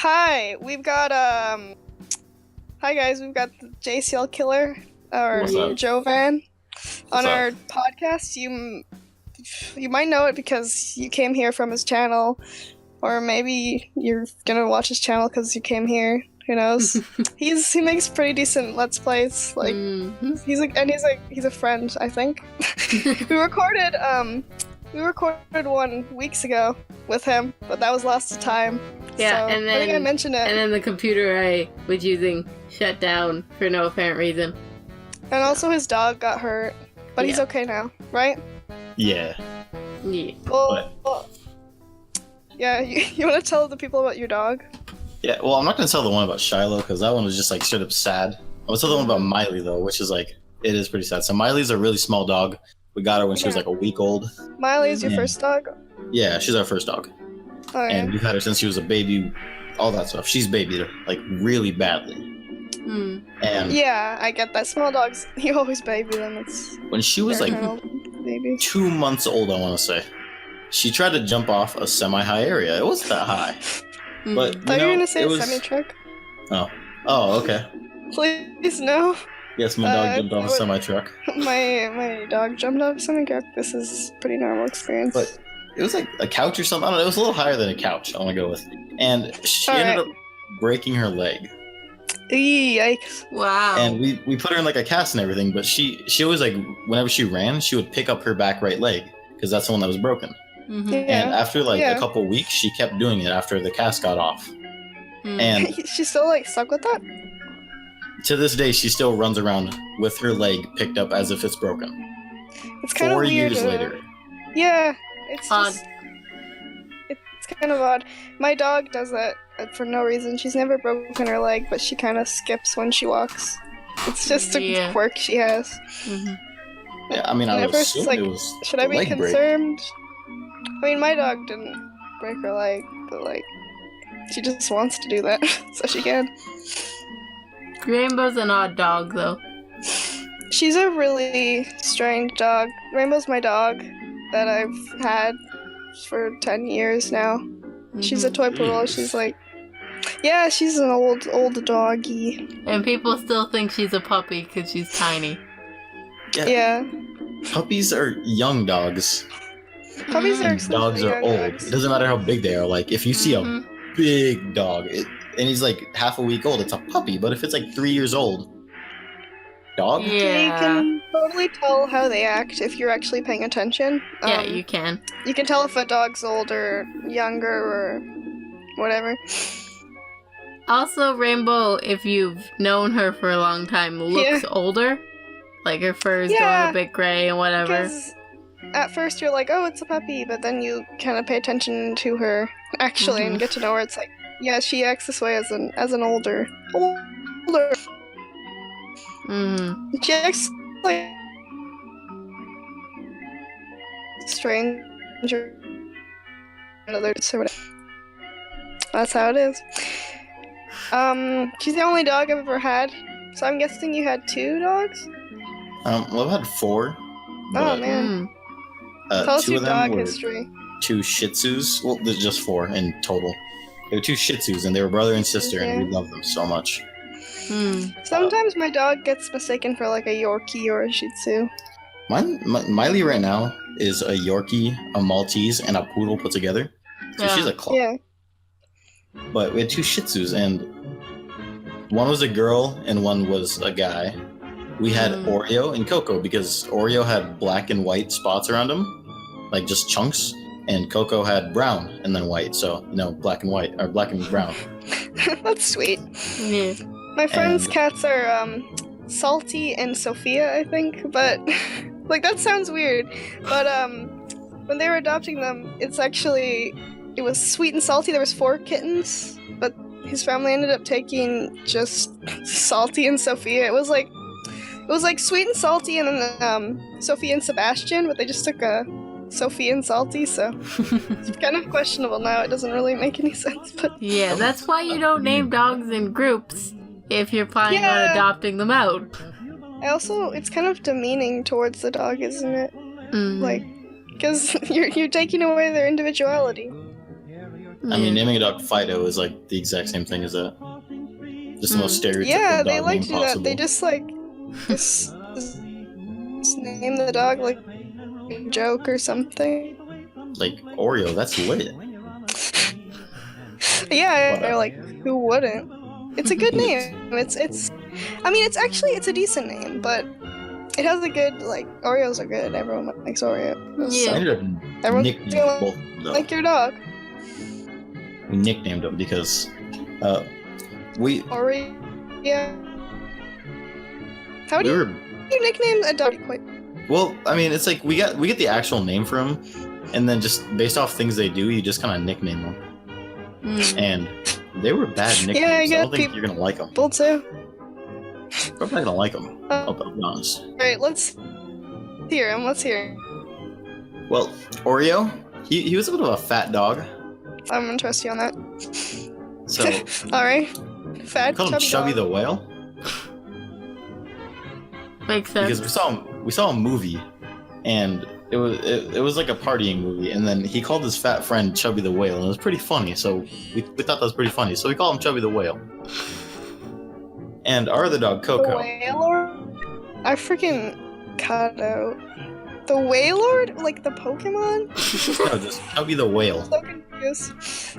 Hi, hi guys, we've got the JCLKiller, or What's up? Jovan, on What's our up? podcast. You might know it because you came here from his channel, or maybe you're gonna watch his channel because you came here. Who knows? He makes pretty decent Let's Plays. Like he's a friend, I think. we recorded one weeks ago with him, but that was lost to time. Yeah, so and then I think I mentioned it. And then the computer I was using shut down for no apparent reason. And also his dog got hurt, but he's okay now, right? Yeah. Yeah. Well, yeah, you want to tell the people about your dog? Yeah, well, I'm not going to tell the one about Shiloh, because that one was just, like, straight up sad. I will tell the one about Miley, though, which is, like, it is pretty sad. So Miley's a really small dog. We got her when she was, like, a week old. Miley is your first dog? Yeah, she's our first dog. Oh, yeah. And we've had her since she was a baby, all that stuff. She's babied her, like, really badly. And yeah, I get that. Small dogs, you always baby them. It's when she was, like, baby. 2 months old, I want to say, she tried to jump off a semi-high area. It wasn't that high. But, I thought you were going to say semi-truck. Oh, okay. Please, no. Yes, my dog jumped off a semi-truck. My dog jumped off a semi-truck. This is a pretty normal experience. But it was like a couch or something. I don't know. It was a little higher than a couch. I want to go with. And she ended up breaking her leg. Yikes! Wow. And we put her in like a cast and everything. But she always like whenever she ran, she would pick up her back right leg because that's the one that was broken. Yeah. And after like a couple weeks, she kept doing it after the cast got off. And she's still like stuck with that. To this day, she still runs around with her leg picked up as if it's broken. It's kind of 4 weird. years later. Yeah, it's odd. It's kind of odd. My dog does that for no reason. She's never broken her leg, but she kind of skips when she walks. It's just a quirk she has. Yeah, I mean, I was assume like, it was should I be concerned? I mean, my dog didn't break her leg, but like, she just wants to do that, so she can. Rainbow's an odd dog, though. She's a really strange dog. Rainbow's my dog that I've had for 10 years now. She's a toy poodle. She's like, yeah, she's an old doggy. And people still think she's a puppy because she's tiny. Yeah. Puppies are young dogs. Puppies are dogs are old. Dogs. It doesn't matter how big they are. Like, if you see a big dog, and he's like half a week old, it's a puppy. But if it's like 3 years old, dog? Yeah. You can totally tell how they act if you're actually paying attention. Yeah, you can. You can tell if a dog's old or younger or whatever. Also, Rainbow, if you've known her for a long time, looks older. Like her fur is going a bit gray and whatever. At first you're like, oh, it's a puppy, but then you kind of pay attention to her actually and get to know her. It's like, yeah, she acts this way as an older. She acts like stranger than others or whatever. That's how it is. She's the only dog I've ever had, so I'm guessing you had 2 dogs? Well, I've had 4. Oh, man. Tell us your dog history. 2 Shih Tzus. Well, there's just 4 in total. They were 2 Shih Tzus, and they were brother and sister, and we love them so much. Sometimes my dog gets mistaken for like a Yorkie or a Shih Tzu. Miley right now is a Yorkie, a Maltese, and a Poodle put together. So she's a club. Yeah. But we had 2 Shih Tzus, and one was a girl and one was a guy. We had Oreo and Coco because Oreo had black and white spots around him, like just chunks, and Coco had brown and then white. So, black and white, or black and brown. That's sweet. Yeah. My friend's cats are Salty and Sophia, I think, but like that sounds weird. But when they were adopting them, it was Sweet and Salty. There was 4 kittens, but his family ended up taking just Salty and Sophia. It was like Sweet and Salty and then Sophia and Sebastian, but they just took Sophie and Salty, so it's kind of questionable now. It doesn't really make any sense, but yeah, that's why you don't name dogs in groups if you're planning on adopting them out. It's kind of demeaning towards the dog, isn't it? Like, because you're taking away their individuality. I mean, naming a dog Fido is like the exact same thing as that. Just the most stereotypical Yeah, dog they like name to do possible. that. They just like just name the dog like a joke or something. Like Oreo, that's lit. Yeah, Whatever. they're like, who wouldn't? It's a good name. It's. I mean, it's a decent name, but it has a good like Oreos are good. Everyone likes Oreo. I Yeah. ended up Everyone's nicknaming gonna both of them, though. like your dog. We nicknamed them because we Oreo. Yeah. How we do were you nickname a dog? Quite. well. I mean, it's like we get the actual name from them, and then just based off things they do, you just kind of nickname them. And they were bad nicknames. Yeah, I I get don't think you're gonna like them. People too. I'm not gonna like them. I'll be honest. Alright, let's hear him. Let's hear him. Well, Oreo, he was a bit of a fat dog, I'm gonna trust you on that. so Alright. Fat, we called him Chubby dog. the Whale Makes sense. because we saw a movie, and it was like a partying movie, and then he called his fat friend Chubby the Whale, and it was pretty funny. So we thought that was pretty funny. So we called him Chubby the Whale. And our other dog The Coco. Wailord? I freaking cut out. The Wailord? Like the Pokemon? No, just Chubby the Whale. So confused.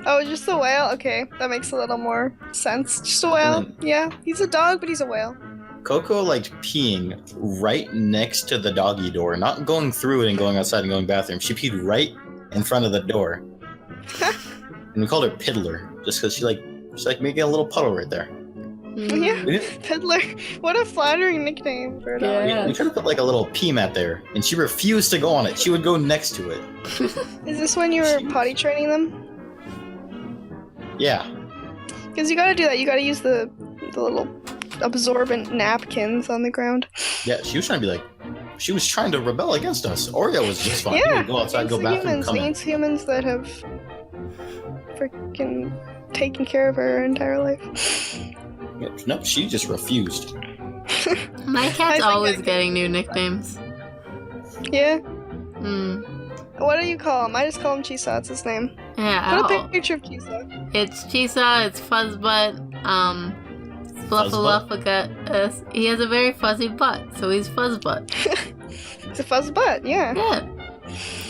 Oh, just a whale? Okay, that makes a little more sense. Just a whale. And Yeah, he's a dog, but he's a whale. Coco liked peeing right next to the doggy door, not going through it and going outside and going bathroom. She peed right in front of the door. And we called her Piddler, just because she's like making a little puddle right there. Yeah, We, didn't- Peddler. What a flattering nickname for a dog. Yeah. we tried to put like a little pee mat there, and she refused to go on it. She would go next to it. Is this when you were potty training them? Yeah. Because you gotta do that. You gotta use the little absorbent napkins on the ground. Yeah, she was trying to rebel against us. Oreo was just fine. He Yeah, would go outside, go bathroom, humans, come in. against humans that have freaking taken care of her entire life. Yeah, no, she just refused. My I cat's think always I- getting new nicknames. Yeah. Hmm. What do you call him? I just call him Chisa. That's his name. Yeah, Put a picture of Chisa. it's Chisa, it's Fuzzbutt, Fluffaluffagus. He has a very fuzzy butt, so he's Fuzzbutt. It's a fuzz butt. Yeah. Yeah.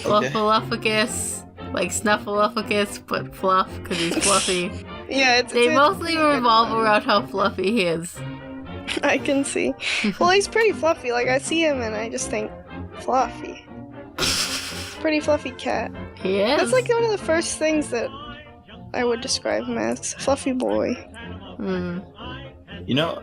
Okay. Fluffaluffagus, like Snuffleupagus, but fluff, because he's fluffy. Yeah. They mostly revolve around how fluffy he is. I can see. Well, he's pretty fluffy. Like I see him and I just think fluffy. Pretty fluffy cat. He is. That's like one of the first things that I would describe him as. Fluffy boy. Hmm. You know,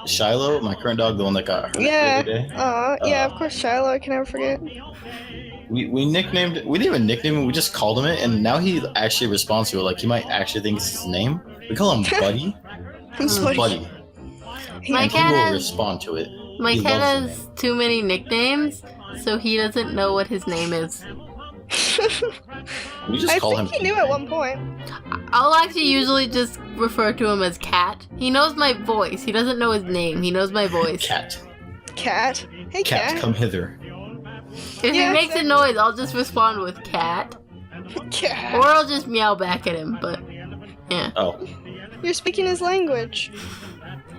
Shiloh, my current dog, the one that got hurt Yeah. the other day. Yeah, of course, Shiloh. I can never forget. We didn't even nickname him, we just called him it, and now he actually responds to it. Like, he might actually think it's his name. We call him Buddy. Who's Mm. Buddy? Buddy. My And he cat will has- respond to it. My He cat loves the has too many nicknames, so he doesn't know what his name is. We just I call him think he knew at one point. I'll actually usually just refer to him as Cat. He knows my voice. He doesn't know his name. He knows my voice. Cat. Cat. Hey, Cat, cat. come hither. If Yeah, he makes a exactly. noise, I'll just respond with Cat. Cat. Or I'll just meow back at him, but yeah. Oh, You're speaking his language.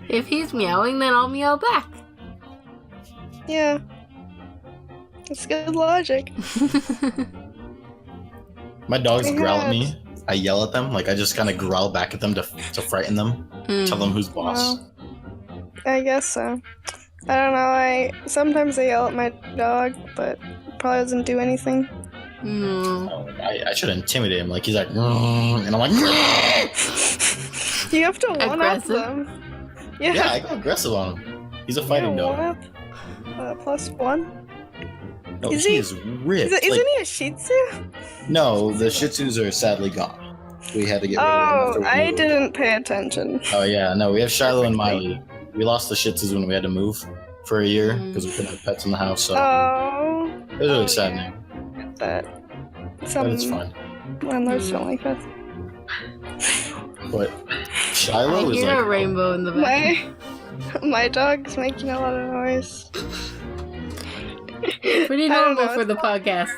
If he's meowing, then I'll meow back. Yeah. That's good logic. my dogs Hey, growl at Cat. me. I yell at them. Like, I just kind of growl back at them to frighten them. Hmm. Tell them who's boss. Well, I guess so. I don't know. Sometimes I yell at my dog, but it probably doesn't do anything. Hmm. Oh, I should intimidate him. Like, he's like, and I'm like, You have to one up Aggressive? them. Yeah. yeah, I go aggressive on him. He's a fighting yeah, dog. one up. +1. No, Is he he- is ripped. Isn't Like, he a Shih Tzu? no, the Shih Tzus are sadly gone. We had to get rid of them. Oh, after we I moved. didn't pay attention. Oh yeah, no, we have Shiloh and Miley. We lost the Shih Tzus when we had to move for a year Mm. because we couldn't have pets in the house. So Oh. it was really oh, sad. yeah. Now, Get that. but Some it's fine. landlords Mm. don't like that. But I Shiloh is hear a like, rainbow in the back. My dog's making a lot of noise. Pretty I don't normal know, for it's the podcast.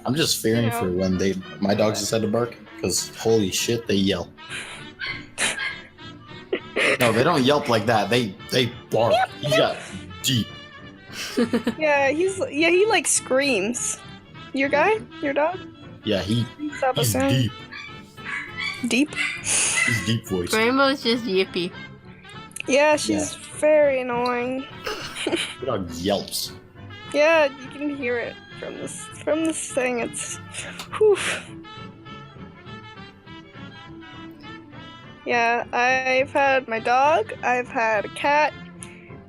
I'm just fearing Yeah. for when my dogs decide to bark because holy shit, they yelp. No, they don't yelp like that. They bark. He's got deep. Yeah, he like screams. Your guy? Your dog? Yeah, he's deep. Deep? He's deep voice. Rainbow's just yippy. Yeah, she's very annoying. The dog yelps. Yeah, you can hear it from this thing. It's whew. Yeah, I've had my dog, I've had a cat,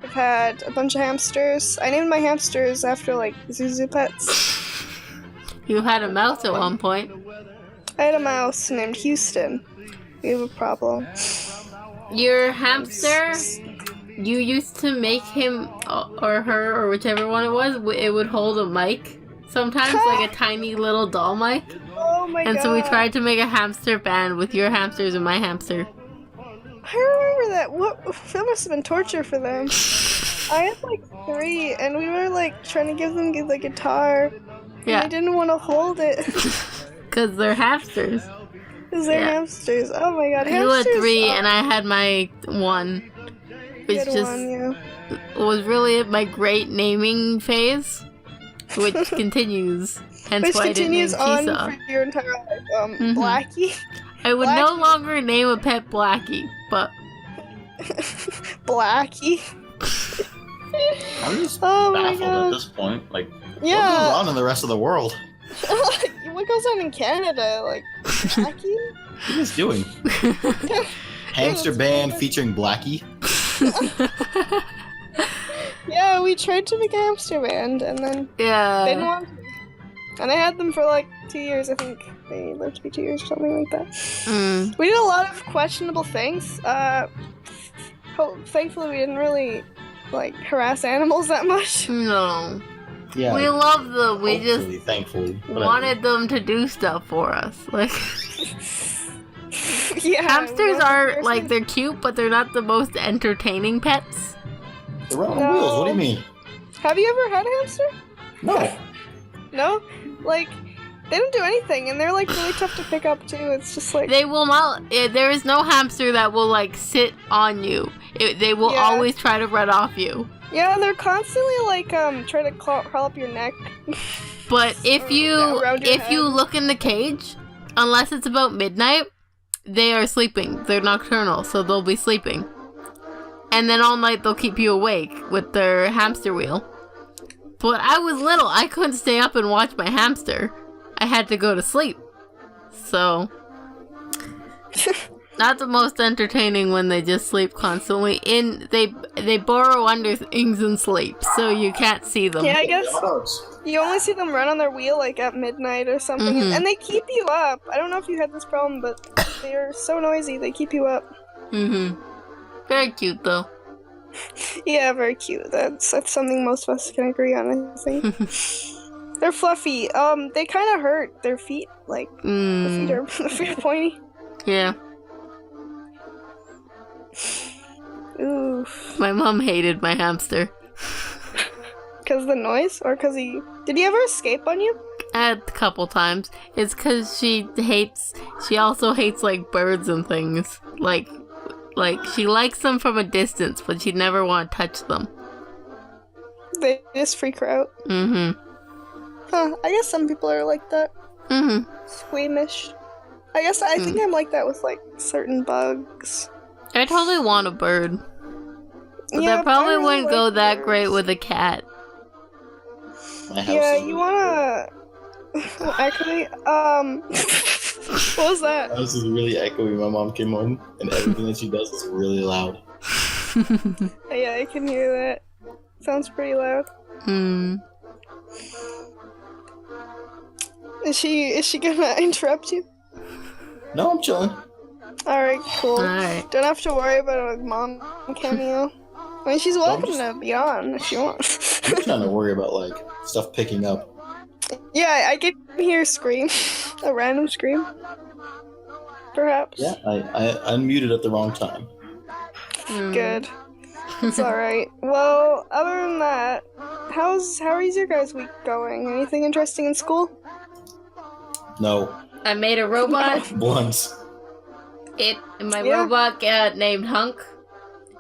I've had a bunch of hamsters. I named my hamsters after like Zuzu pets. You had a mouse at one point. I had a mouse named Houston. We have a problem. Your hamster, you used to make him or her or whichever one it was, it would hold a mic. Sometimes like a tiny little doll mic. Oh my god. And so we tried to make a hamster band with your hamsters and my hamster. I remember that. What? That must have been torture for them. I had like 3, and we were like trying to give them the guitar. Yeah. I didn't want to hold it. Because they're hamsters. Because they're hamsters. Oh my god, You hamsters. had 3 and I had my 1. Which had just one, yeah. was really my great naming phase. Which continues. Hence Which why continues I didn't name on Kisa. for your entire life. Blackie. I would no Blackie. longer name a pet Blackie, but Blackie. I'm just Oh my baffled at god. this point. Like, what goes Yeah. on in the rest of the world? What goes on in Canada? Like, Blackie? What are you guys doing? Hamster band featuring Blackie? Yeah, we tried to make a hamster band, and then they didn't yeah. want to. And I had them for like 2 years, I think. They lived to be 2 years or something like that. Mm. We did a lot of questionable things. Thankfully, we didn't really like harass animals that much. No. Yeah. We love them. We hopefully, just thankfully. Whatever. wanted them to do stuff for us. Like Yeah, hamsters we are wanted like they're cute, but they're not the most entertaining pets. They're on No. wheels, what do you mean? Have you ever had a hamster? No. No? Like, they don't do anything, and they're like really tough to pick up too. It's just like They will not. There is no hamster that will like sit on you. They will Yeah. always try to run off you. yeah, they're constantly like trying to crawl up your neck. But if you Around your you head. look in the cage, unless it's about midnight, they are sleeping. They're nocturnal, so they'll be sleeping. And then all night they'll keep you awake with their hamster wheel. But I was little, I couldn't stay up and watch my hamster. I had to go to sleep. So not the most entertaining when they just sleep constantly. They burrow under things and sleep, so you can't see them. Yeah, I guess you only see them run on their wheel like at midnight or something, Mhm. and they keep you up. I don't know if you had this problem, but they're so noisy. They keep you up. Mhm. Very cute though. Yeah, very cute. That's something most of us can agree on, I think. They're fluffy. They kind of hurt. Their feet, like, the feet are pointy. Yeah. Oof. My mom hated my hamster. Because the noise? Or because did he ever escape on you? A couple times. It's because she also hates like birds and things. Like she likes them from a distance, but she'd never want to touch them. They just freak her out. Mm-hmm. Huh, I guess some people are like that. Mm-hmm. Squeamish. I think I'm like that with like certain bugs. I totally want a bird. But Yeah, that probably I really wouldn't go like that birds. great with a cat. My house Yeah, is you wanna actually what was that? My house is really echoey. My mom came home, and everything that she does is really loud. Yeah, I can hear that. Sounds pretty loud. Hmm. Is she gonna interrupt you? No, I'm chilling. Alright, cool. Alright. Don't have to worry about a mom cameo. I mean, she's welcome to be on if she wants. I'm just trying to worry about like stuff picking up. Yeah, I can hear a scream. A random scream. Perhaps. Yeah, I unmuted at the wrong time. Good. It's alright. Well, other than that, how is your guys' week going? Anything interesting in school? No, I made a robot. Blunts. My robot named Hunk.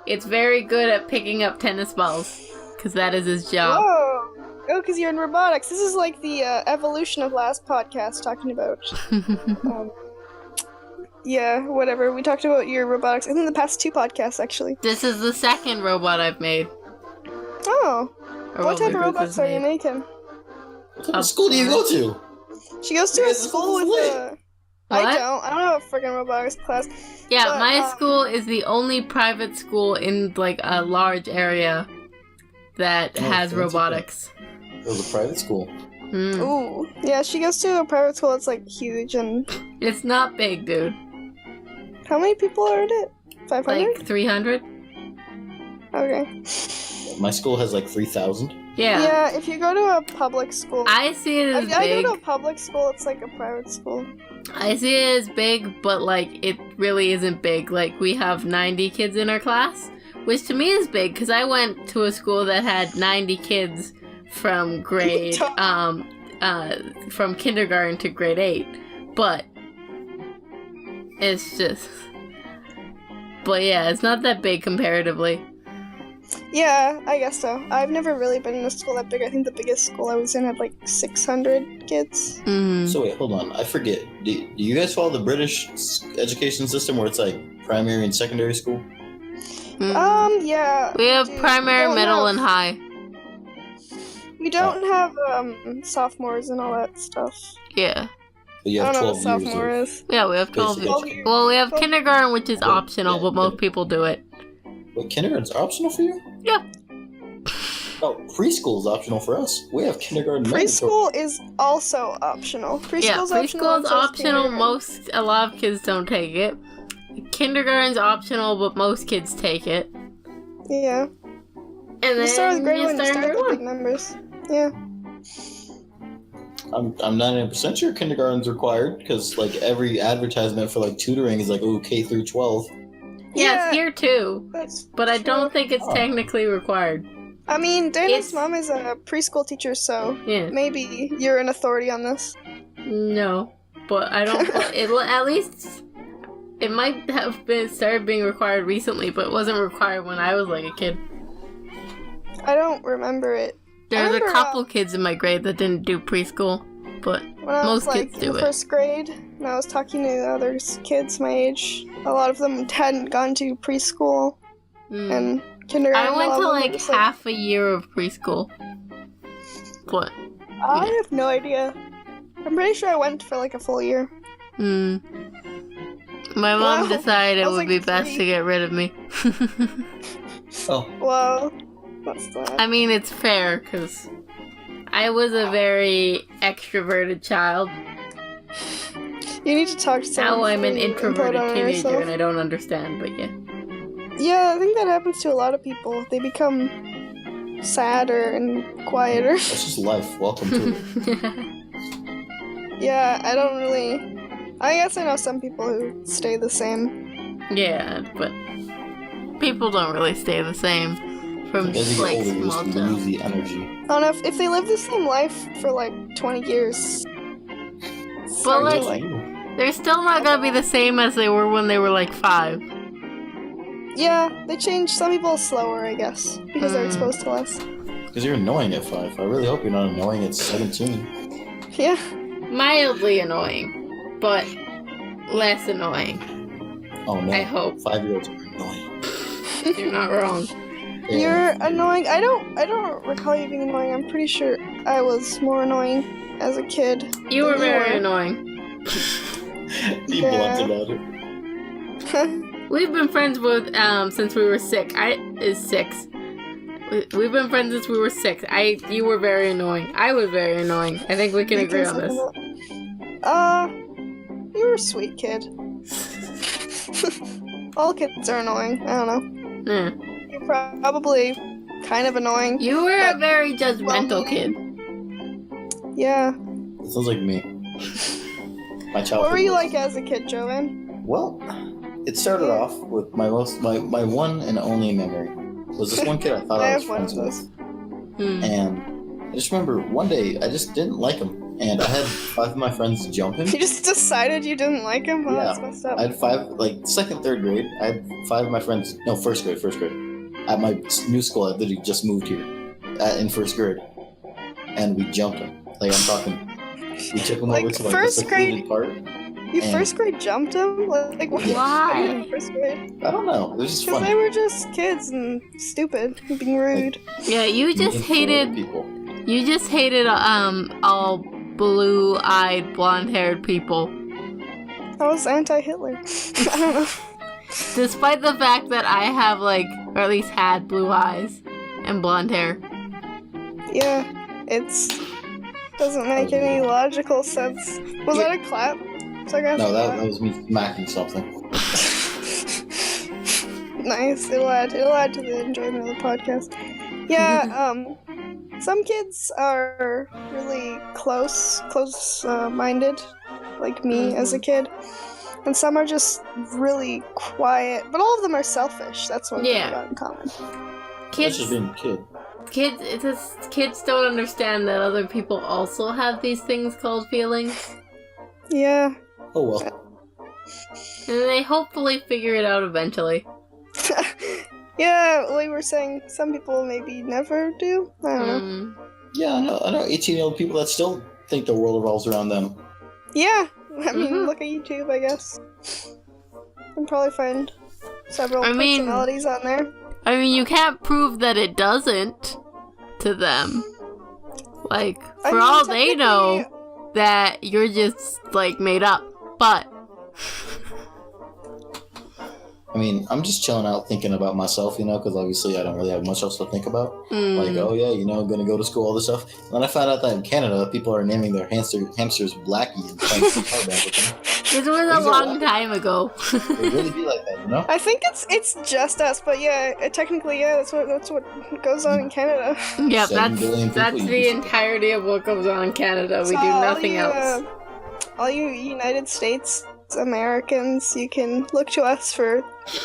It's very good at picking up tennis balls, because that is his job. Whoa! Oh, because you're in robotics. This is like the evolution of last podcast talking about. Yeah, whatever. We talked about your robotics. I think the past 2 podcasts, actually. This is the second robot I've made. Oh. What type of robots are you making? What type of school do you go to? She goes to a school with What? I don't have a freaking robotics class. Yeah, but, my school is the only private school in like a large area that has robotics. It was a private school. Ooh. Yeah, she goes to a private school that's like huge and... It's not big, dude. How many people are in it? 500? Like 300? Okay. My school has like 3,000. Yeah. Yeah, if you go to a public school... I see it as I big. go to a public school, it's like a private school. I see it as big, but like it really isn't big. Like we have 90 kids in our class, which to me is big because I went to a school that had 90 kids from grade from kindergarten to grade 8. But it's just it's not that big comparatively. Yeah, I guess so. I've never really been in a school that big. I think the biggest school I was in had like 600 kids. So wait, hold on. I forget. Do you guys follow the British education system where it's like primary and secondary school? Yeah. We have primary, middle, and high. We don't have sophomores and all that stuff. Yeah. But you have I don't know 12 what years sophomore of is. Yeah, we have 12 basic years. education. Well, we have kindergarten, which is optional, yeah, but most people do it. Wait, kindergarten's optional for you? Yeah. Oh, preschool is optional for us. We have kindergarten. Preschool is also optional. Preschool's preschool's optional. A lot of kids don't take it. Kindergarten's optional, but most kids take it. Yeah. And then You start with grade 1, you start grade with the 1. big numbers. Yeah. I'm 99% sure kindergarten's required because like every advertisement for like tutoring is like, oh, K through 12. Yeah, it's here too. But I true. don't think it's technically required. I mean, Dana's mom is a preschool teacher, so maybe you're an authority on this. No, but I don't. At least it might have started being required recently, but it wasn't required when I was like a kid. I don't remember it. There's a couple kids in my grade that didn't do preschool, but most kids do in it. First grade, and I was talking to other kids my age. A lot of them hadn't gone to preschool and kindergarten. I went to like half a year of preschool. But I have no idea. I'm pretty sure I went for like a full year. My mom decided it would be best to get rid of me. Oh. Well, that's that. I mean, it's fair because I was a very extroverted child. You need to talk to someone. Now I'm an introverted teenager yourself. and I don't understand, but yeah. Yeah, I think that happens to a lot of people. They become sadder and quieter. That's just life. Welcome to it. Yeah, I don't really... I guess I know some people who stay the same. Yeah, but people don't really stay the same from As you like get older, you small just lose towns. the energy. I don't know, if they live the same life for like 20 years... Well, hard to, like, they're still not gonna be the same as they were when they were like 5. Yeah, they change. Some people slower, I guess, because they're exposed to less. Because you're annoying at 5. I really hope you're not annoying at 17. Yeah. Mildly annoying, but less annoying. Oh no. I hope. 5-year-olds are annoying. You're not wrong. You're annoying. I don't recall you being annoying. I'm pretty sure I was more annoying as a kid. You were very annoying. Be blunt about it. We've been friends with since we were 6. We've been friends since we were 6. You were very annoying. I was very annoying. I think we can agree on this. You were a sweet kid. All kids are annoying. I don't know. You're probably kind of annoying. You were a very judgmental kid. Yeah. It sounds like me. My childhood. What were you like as a kid, Jovan? Well, it started off with my one and only memory was this one kid I thought I was friends with. And I just remember one day I just didn't like him, and I had 5 of my friends jump him. You just decided you didn't like him? Oh, that's messed up. I had 5, like, 2nd, 3rd grade. I had 5 of my friends, no, 1st grade. At my new school, I literally just moved here in 1st grade. And we jumped him. Like, I'm talking, we took him Like, over to, like, first the secluded grade? part. You 1st grade jumped him? Like why in 1st grade? I don't know. It was just Because funny. they were just kids and stupid and being rude. Yeah, you just hated people. You just hated all blue-eyed, blonde-haired people. I was anti-Hitler. I don't know. Despite the fact that I have, like, or at least had blue eyes and blonde hair. Yeah, doesn't make any logical sense. Was that a clap? No, that was me smacking something. Nice. It'll add to the enjoyment of the podcast. Yeah, some kids are really close-minded, like me as a kid. And some are just really quiet, but all of them are selfish. That's what they've got in common. Kids, That's just being a kid. Kids don't understand that other people also have these things called feelings. Yeah. Oh well. And they hopefully figure it out eventually. Yeah, we were saying some people maybe never do. I don't know. Yeah, I know 18-year-old people that still think the world revolves around them. Yeah, I mean, look at YouTube, I guess. You can probably find several personalities on there. I mean, you can't prove that it doesn't to them. Like, for all they know, that you're just, like, made up. But I mean, I'm just chilling out thinking about myself, because obviously I don't really have much else to think about. Like, oh yeah, I'm going to go to school, all this stuff. And then I found out that in Canada, people are naming their hamsters Blackie and playing guitar band with them. This was a long time ago. It really be like that, I think it's just us, but yeah, technically, yeah, that's what goes on in Canada. Yep, that's the entirety of what goes on in Canada. We do nothing else. All you United States Americans, you can look to us for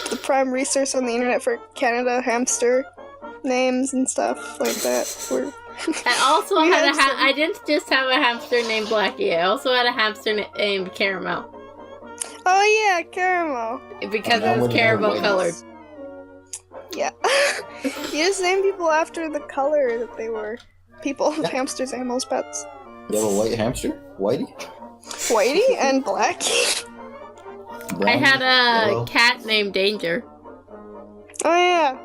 the prime resource on the internet for Canada hamster names and stuff like that. I also I didn't just have a hamster named Blackie. I also had a hamster named Caramel. Oh yeah, Caramel. Because it was caramel colored. Yeah. You just name people after the color that they were. People, hamsters, animals, pets. You have a white hamster? Whitey? Whitey and Blackie? I had a cat named Danger. Oh yeah.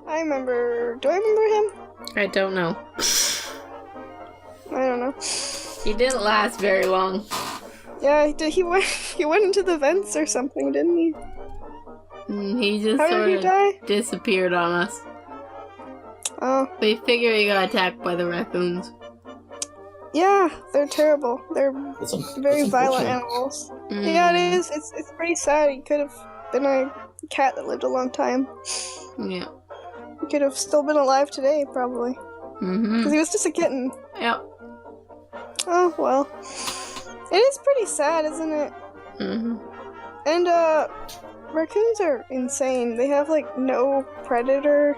I remember. Do I remember him? I don't know. I don't know. He didn't last very long. Yeah, he went into the vents or something, didn't he? He just sort of disappeared on us. Oh. We figure he got attacked by the raccoons. Yeah, they're terrible. They're very violent animals. Yeah, it is. It's pretty sad. He could have been a cat that lived a long time. Yeah. He could have still been alive today, probably. Because he was just a kitten. Yep. Oh, well. It is pretty sad, isn't it? And, raccoons are insane. They have, like, no predator,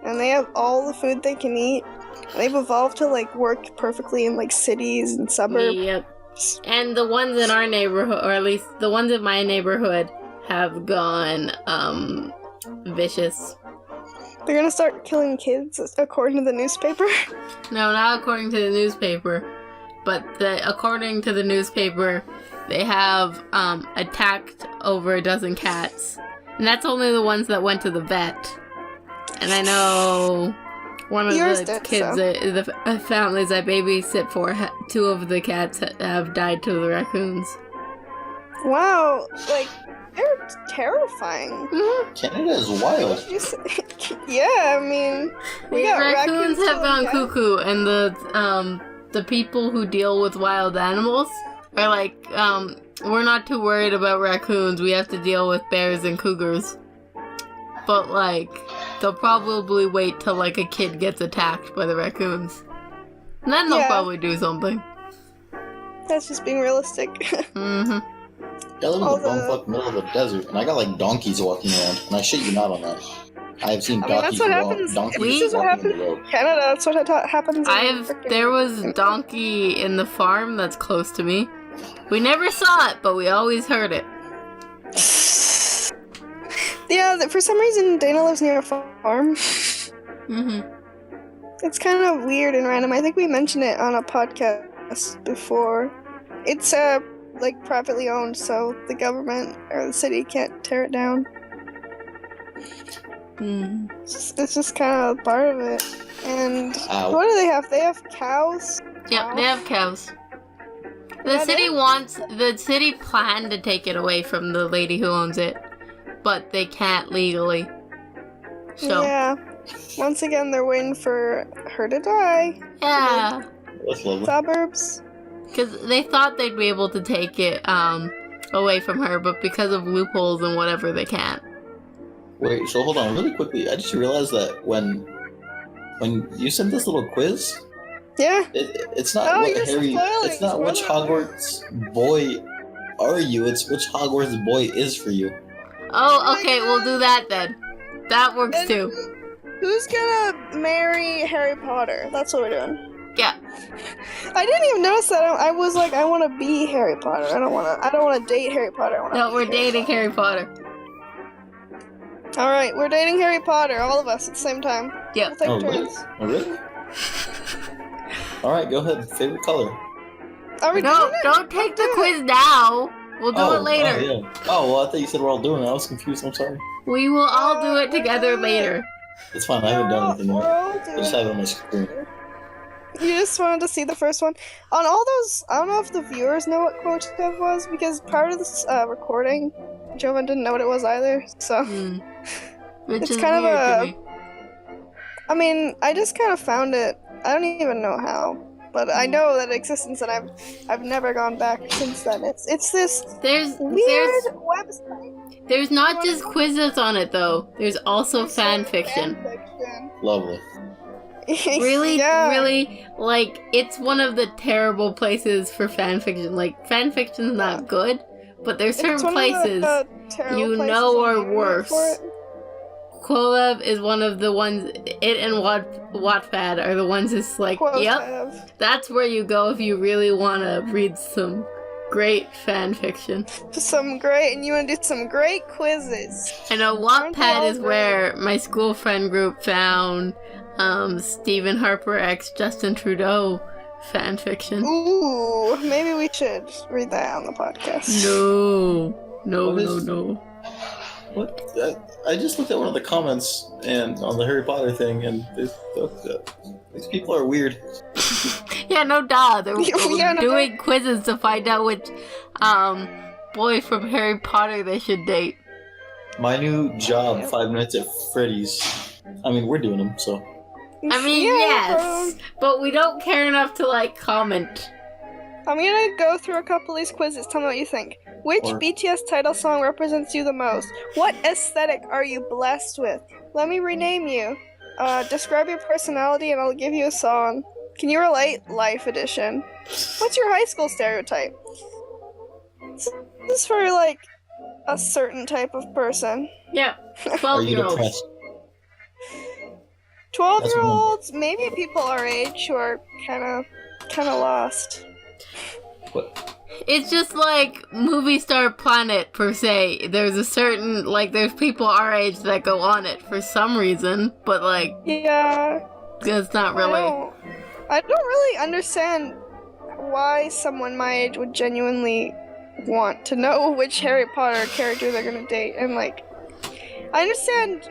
and they have all the food they can eat. And they've evolved to, like, work perfectly in, like, cities and suburbs. Yep. And the ones in our neighborhood, or at least the ones in my neighborhood, have gone, vicious. They're gonna start killing kids, according to the newspaper? No, not according to the newspaper. But according to the newspaper, they have attacked over a dozen cats. And that's only the ones that went to the vet. And I know one of the kids, the families I babysit for, 2 of the cats have died to the raccoons. Wow, like, they're terrifying. Canada is wild. Yeah, I mean, we got raccoons have gone cuckoo, and the people who deal with wild animals are like, we're not too worried about raccoons. We have to deal with bears and cougars. But, like, they'll probably wait till, like, a kid gets attacked by the raccoons. And then they'll probably do something. That's just being realistic. I live in the bumfuck middle of the desert, and I got, like, donkeys walking around, and I shit you not on that. I've seen I mean, that's what happens. donkeys This is what walking happens the road. in Canada. That's what happens. There was donkey in the farm that's close to me. We never saw it, but we always heard it. Yeah, for some reason, Dana lives near a farm. Mm-hmm. It's kind of weird and random. I think we mentioned it on a podcast before. It's like privately owned, so the government or the city can't tear it down. Mm. It's just kind of part of it. And what do they have? They have cows. Yep, they have cows. The city planned to take it away from the lady who owns it, but they can't legally. So yeah, once again they're waiting for her to die. Yeah, That's lovely. Suburbs. because they thought they'd be able to take it away from her, but because of loopholes and whatever, they can't. Wait, so hold on, really quickly. I just realized that when you sent this little quiz, Yeah. it's not what you're Harry. spoiling, It's not which Hogwarts boy are you. It's which Hogwarts boy is for you. Oh, okay, we'll do that then. That works And too. Who's gonna marry Harry Potter? That's what we're doing. Yeah. I didn't even notice that. I was like, I want to be Harry Potter. I don't want to date Harry Potter. No, we're dating Harry Potter. All right, we're dating Harry Potter, all of us at the same time. Yep. We'll take Oh, really? turns. Oh, really? All right, go ahead. Favorite color? Are we No, doing it? don't take the quiz now. We'll do it later. Oh, yeah. Oh, well, I thought you said we're all doing it. I was confused. I'm sorry. We will all do it together we're doing it. later. It's fine. I haven't done anything We're yet. all I doing just it. have it on my screen. You just wanted to see the first one. On all those, I don't know if the viewers know what quotative was, because part of this recording, Jovan didn't know what it was either, so... Which It's is kind of weird to a- me. I mean, I just kind of found it. I don't even know how, but I know that it exists, and I've never gone back since then. It's this There's weird website. there's not just quizzes on it though. There's also There's fan fiction. Lovely. Really, Yeah. really, like, it's one of the terrible places for fan fiction. Like, fan fiction's not good, but there's certain It's one places. of the terrible you places know on are the internet worse. for it. Quolev is one of the ones, it and Wattpad are the ones that's like, yep, Quotative. that's where you go if you really want to read some great fan fiction. Some great, and you want to do some great quizzes. I know Aren't they all Wattpad is great? where my school friend group found Stephen Harper x Justin Trudeau fan fiction. Ooh, maybe we should read that on the podcast. No. What? I just looked at one of the comments and on the Harry Potter thing, and these people are weird. Yeah, no duh. They're Yeah, no doing quizzes to find out which boy from Harry Potter they should date. My new job, 5 Nights at Freddy's. I mean, we're doing them, so. I mean, Yeah, yes, but we don't care enough to, like, comment. I'm gonna go through a couple of these quizzes. Tell me what you think. Which Or- BTS title song represents you the most? What aesthetic are you blessed with? Let me rename you. Describe your personality and I'll give you a song. Can you relate? Life edition. What's your high school stereotype? This is for, like, a certain type of person. Yeah, Are you 12-year-olds. depressed? 12-year-olds, maybe people our age who are kind of lost. What? It's just like Movie Star Planet, per se. There's a certain, like, there's people our age that go on it for some reason, but, like, Yeah. it's not really. I don't really understand why someone my age would genuinely want to know which Harry Potter character they're gonna date. And, like, I understand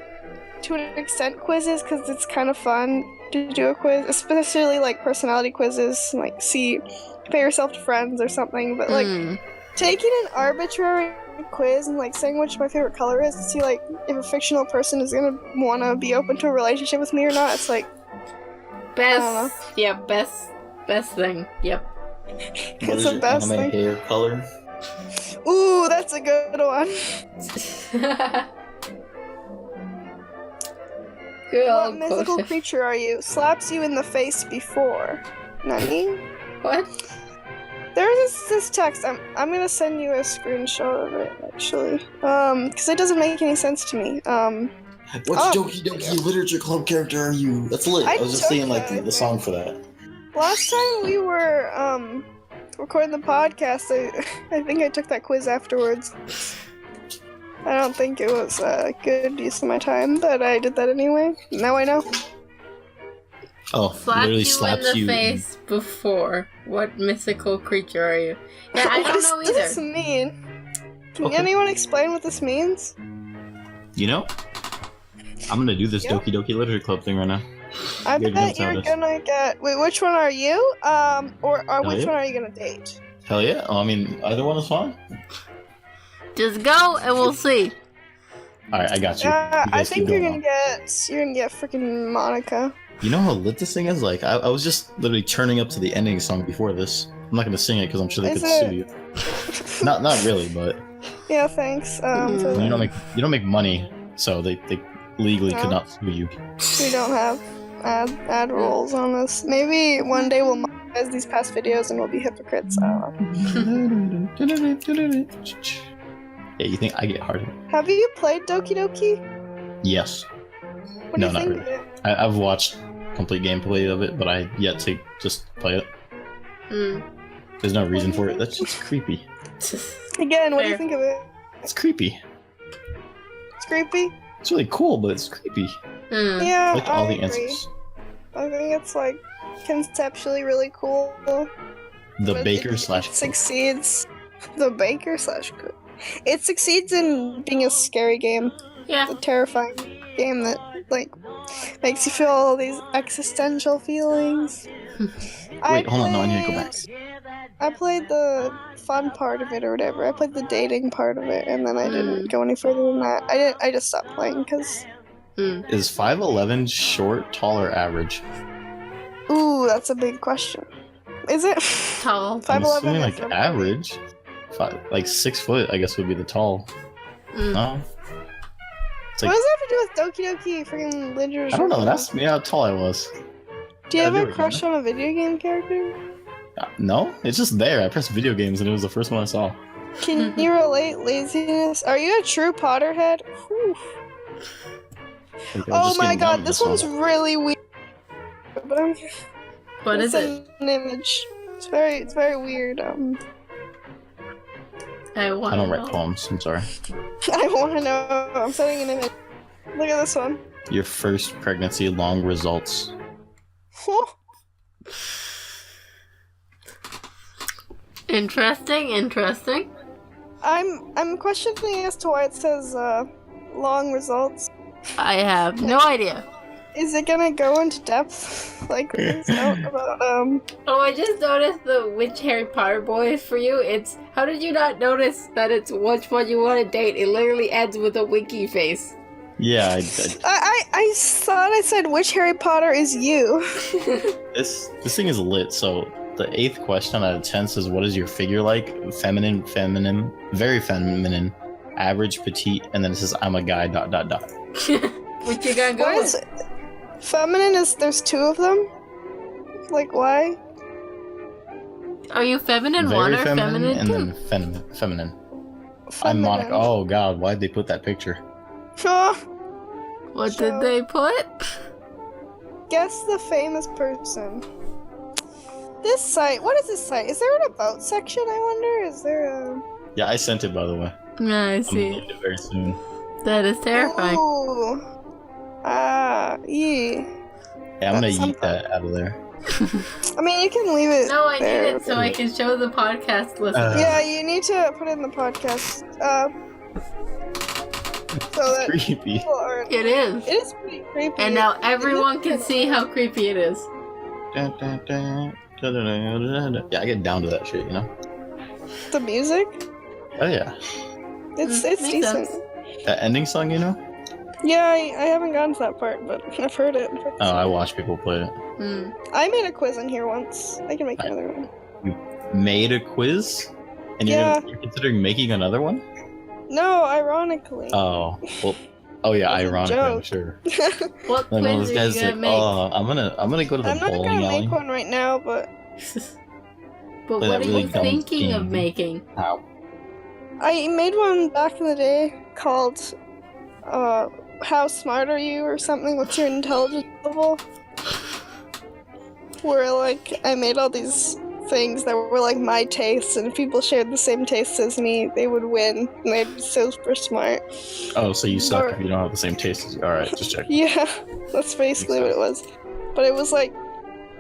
to an extent quizzes because it's kind of fun to do a quiz, especially like personality quizzes, like compare yourself to friends or something. But like taking an arbitrary quiz and like saying which my favorite color is to see like if a fictional person is gonna want to be open to a relationship with me or not, it's like Best, yep, best thing, yep. What it's is the your best anime thing. hair color? Ooh, that's a good one. Good What old mythical quotient. creature are you? Slaps you in the face before. Nani? What? There's this text. I'm gonna send you a screenshot of it actually. Because it doesn't make any sense to me. What Oh. Doki Doki Literature Club character are you? That's lit. I was just took seeing like that. the song for that. Last time we were recording the podcast, I think I took that quiz afterwards. I don't think it was a good use of my time, but I did that anyway. Now I know. Oh, literally slaps in the you. face before. What mythical creature are you? Yeah, I don't know What does this either. mean? Can Okay. anyone explain what this means? You know, I'm gonna do this Yep. Doki Doki Literature Club thing right now. I You already know bet what's how you're it is. gonna get. Wait, which one are you? Or which yeah. one are you gonna date? Hell yeah! I mean, either one is fine. Just go and we'll see. All right, I got you. You I guys keep think you're going gonna on. get freaking Monica. You know how lit this thing is? Like, I was just literally turning up to the ending song before this. I'm not gonna sing it because I'm sure they Is could it- sue you. Not really, but Yeah, thanks. For you that. don't make money, so they legally could No. not sue you. We don't have ad rules on this. Maybe one day we'll monetize these past videos and we'll be hypocrites. I don't know. Yeah, you think I get hard? Have you played Doki Doki? Yes. What No, do you not think really. of it? I've watched complete gameplay of it, but I yet to just play it. There's no reason for it. That's just creepy. Again, what do you Fair. think of it? It's creepy. It's creepy. It's really cool, but it's creepy. Yeah, Like I all the agree. answers. I think it's like conceptually really cool. The but baker it slash cook. succeeds. The baker slash cook. It succeeds in being a scary game. Yeah. It's a terrifying game that like makes you feel all these existential feelings. Wait, hold on. No, I need to go back. I played the fun part of it or whatever. I played the dating part of it, and then I didn't go any further than that. I just stopped playing because Is 5'11" short, tall, or average? ooh, that's a big question. Is it? Tall. 5'11" I'm assuming is like a- average. Like 6 foot, I guess would be the tall. No. It's What like does that have to do with Doki Doki freaking literature? I don't know. That's me how tall I was. Do you I have do a it, crush on a video game character? No, it's just there. I pressed video games and it was the first one I saw. Can you relate laziness? Are you a true Potterhead? Whew. Like, I was Oh just my getting down god, to this song. one's really weird. But I'm What is it? an image. It's very weird. I I want don't to write know. poems. I'm sorry. I want to know. I'm setting an image. Look at this one. Your first pregnancy, long results. Interesting. I'm questioning as to why it says long results. I have no idea. Is it gonna go into depth like this note about Oh, I just noticed the which Harry Potter boy is for you. It's how did you not notice that it's which one you want to date? It literally ends with a winky face. Yeah, I thought I said which Harry Potter is you. this thing is lit. So the 8th question out of 10 says, "What is your figure like? Feminine, very feminine, average, petite," and then it says, "I'm a guy." ... What you gonna go Why with? is feminine is there's two of them? Like why? Are you feminine Very one or feminine, feminine and two? then feminine. I'm Feminine. Monica. Oh god, why'd they put that picture? What So- did they put? Guess the famous person. This site. What is this site? Is there an about section? I wonder. Is there a? Yeah, I sent it by the way. Yeah, I I'm see. gonna load it very soon. That is terrifying. Ooh. Yeah. Yeah, I'm gonna That's yeet that out of there. I mean, you can leave it. No, I need there. it so I can show the podcast listeners. Yeah, you need to put it in the podcast. So that Creepy. people aren't. It is. It is pretty creepy. And now everyone can see how creepy it is. Yeah, I get down to that shit, you know? The music. Oh yeah. It's Makes decent. sense. That ending song, you know? Yeah, I haven't gotten to that part, but I've heard it. Oh, I watch people play it. I made a quiz in here once. I can make another one. Made a quiz? And Yeah. you're considering making another one? No, ironically. Oh, well. Oh yeah, That's a ironically, I'm joke. sure. What Like one of quiz those are guys you is gonna like, make? oh, I'm gonna go to the I'm not bowling gonna alley. make one right now, but But Play what that are really you dumb thinking of game. making? Ow. I made one back in the day called how smart are you or something? What's your intelligence level? Where like I made all these things that were like my tastes, and if people shared the same tastes as me, they would win, and they'd be super smart. Oh, so you suck if you don't have the same taste as you. Alright, just check. Yeah, that's basically what it was. But it was like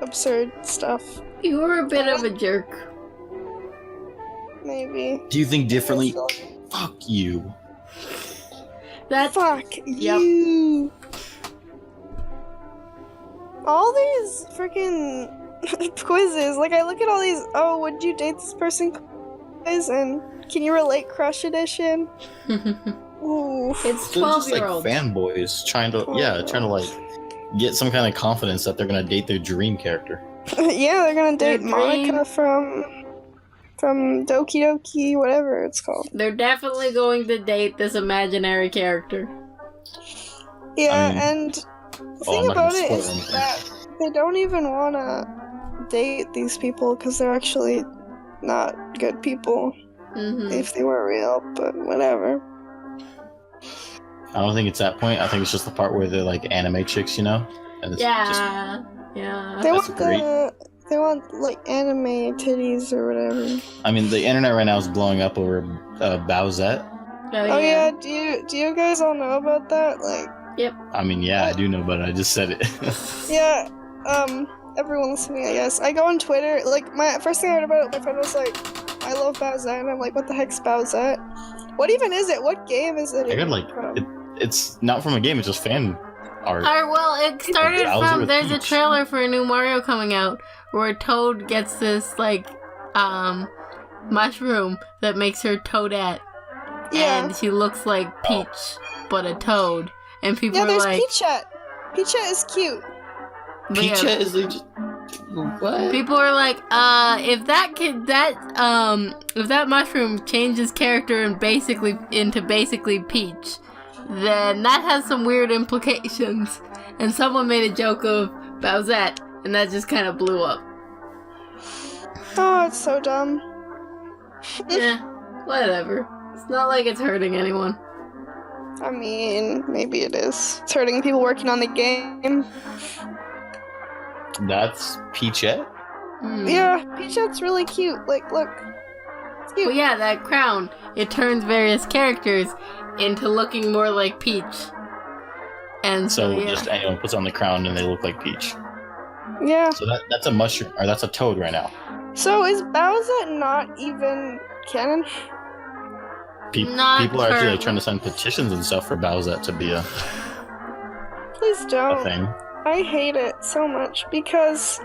absurd stuff. You were a bit of a jerk. Maybe. Do you think differently? Fuck you. That's Fuck you. All these freaking quizzes, like I look at all these, oh, would you date this person quiz, and can you relate crush edition? Ooh. It's So it's just like 12-year-olds. fanboys trying to like get some kind of confidence that they're gonna date their dream character. Yeah, they're gonna Their date Monica dream- from Doki Doki, whatever it's called. They're definitely going to date this imaginary character. Yeah, I mean- and the I'm thing not gonna about it spoil is anything. that they don't even wanna date these people because they're actually not good people Mm-hmm. if they were real, but whatever. I don't think it's that point. I think it's just the part where they're like anime chicks, you know? And it's just Yeah. They That's want great. they want like anime titties or whatever. I mean, the internet right now is blowing up over Bowsette. Oh yeah, do you guys all know about that? Like, I mean, yeah, I do know, but I just said it. yeah, everyone listening, I guess. I go on Twitter, like, my first thing I heard about it, my friend was like, I love Bowsette, and I'm like, what the heck's Bowsette? What even is it? What game is it? I got like, it's not from a game, it's just fan art. Well, it started Bowser from, with there's a Peach. trailer for a new Mario coming out where Toad gets this, like, mushroom that makes her Toadette. Yeah. And she looks like Peach, but a toad. And people Yeah, are there's like... Peachette. Peachette is cute. but yeah, Peachette is like, just, what? people are like, if that mushroom changes character and into basically Peach, then that has some weird implications. And someone made a joke of Bowsette, and that just kind of blew up. Oh, it's so dumb. Yeah, whatever. It's not like it's hurting anyone. I mean, maybe it is. It's hurting people working on the game. That's Peachette? Hmm. Yeah, Peachette's really cute. Like, look. It's cute. But yeah, that crown, it turns various characters into looking more like Peach. And so, So yeah. just anyone puts on the crown and they look like Peach. Yeah. So that's a mushroom, or that's a toad right now. So is Bowsette not even canon? Not People are actually currently. like, trying to sign petitions and stuff for Bowsette to be a Please don't. thing. I hate it so much because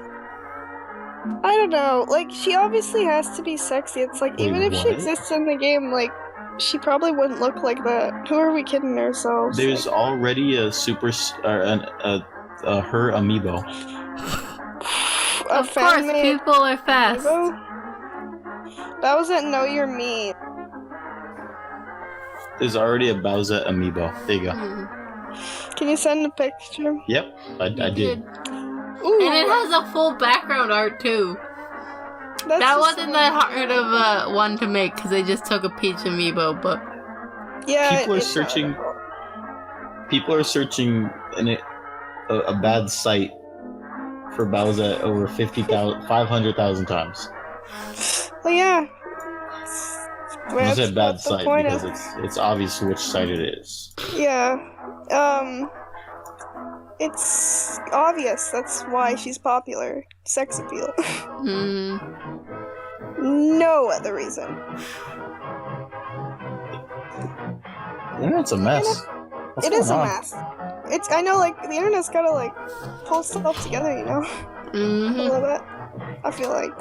I don't know. Like, she obviously has to be sexy. It's like, Wait, even if she what? exists in the game, like, she probably wouldn't look like that. Who are we kidding ourselves? There's Like, already a her amiibo. a Of course, fan-made people are fast. amiibo? Bowsette, know you're me. There's already a Bowsette amiibo. There you go. Hmm. Can you send a picture? Yep, I did. Ooh, And it has a full background art too. that's That just wasn't that hard of a one to make because they just took a Peach amiibo, but Yeah, People are it's not searching- at all. People are searching in a bad site for Bowsette over 500,000 times. Well, yeah. I said bad That's the site point because of- it's obvious which site it is. Yeah. It's obvious. That's why she's popular. Sex appeal. hmm. No other reason. The internet's a mess. What's It is a going on? mess. I know, like, the internet's gotta, like, pull stuff together, you know? A Hmm. little bit. I feel like.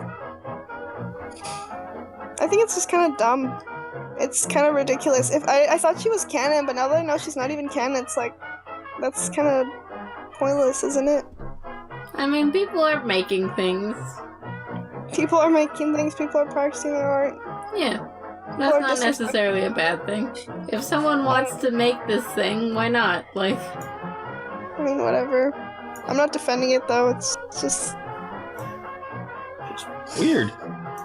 I think it's just kind of dumb. It's kind of ridiculous. If I thought she was canon, but now that I know she's not even canon, it's like, that's kind of pointless, isn't it? I mean, people are making things. People are making things, people are practicing their art. Yeah. Or That's not disrespect- necessarily a bad thing. If someone wants to make this thing, why not? Like, I mean, whatever. I'm not defending it though. It's just Weird.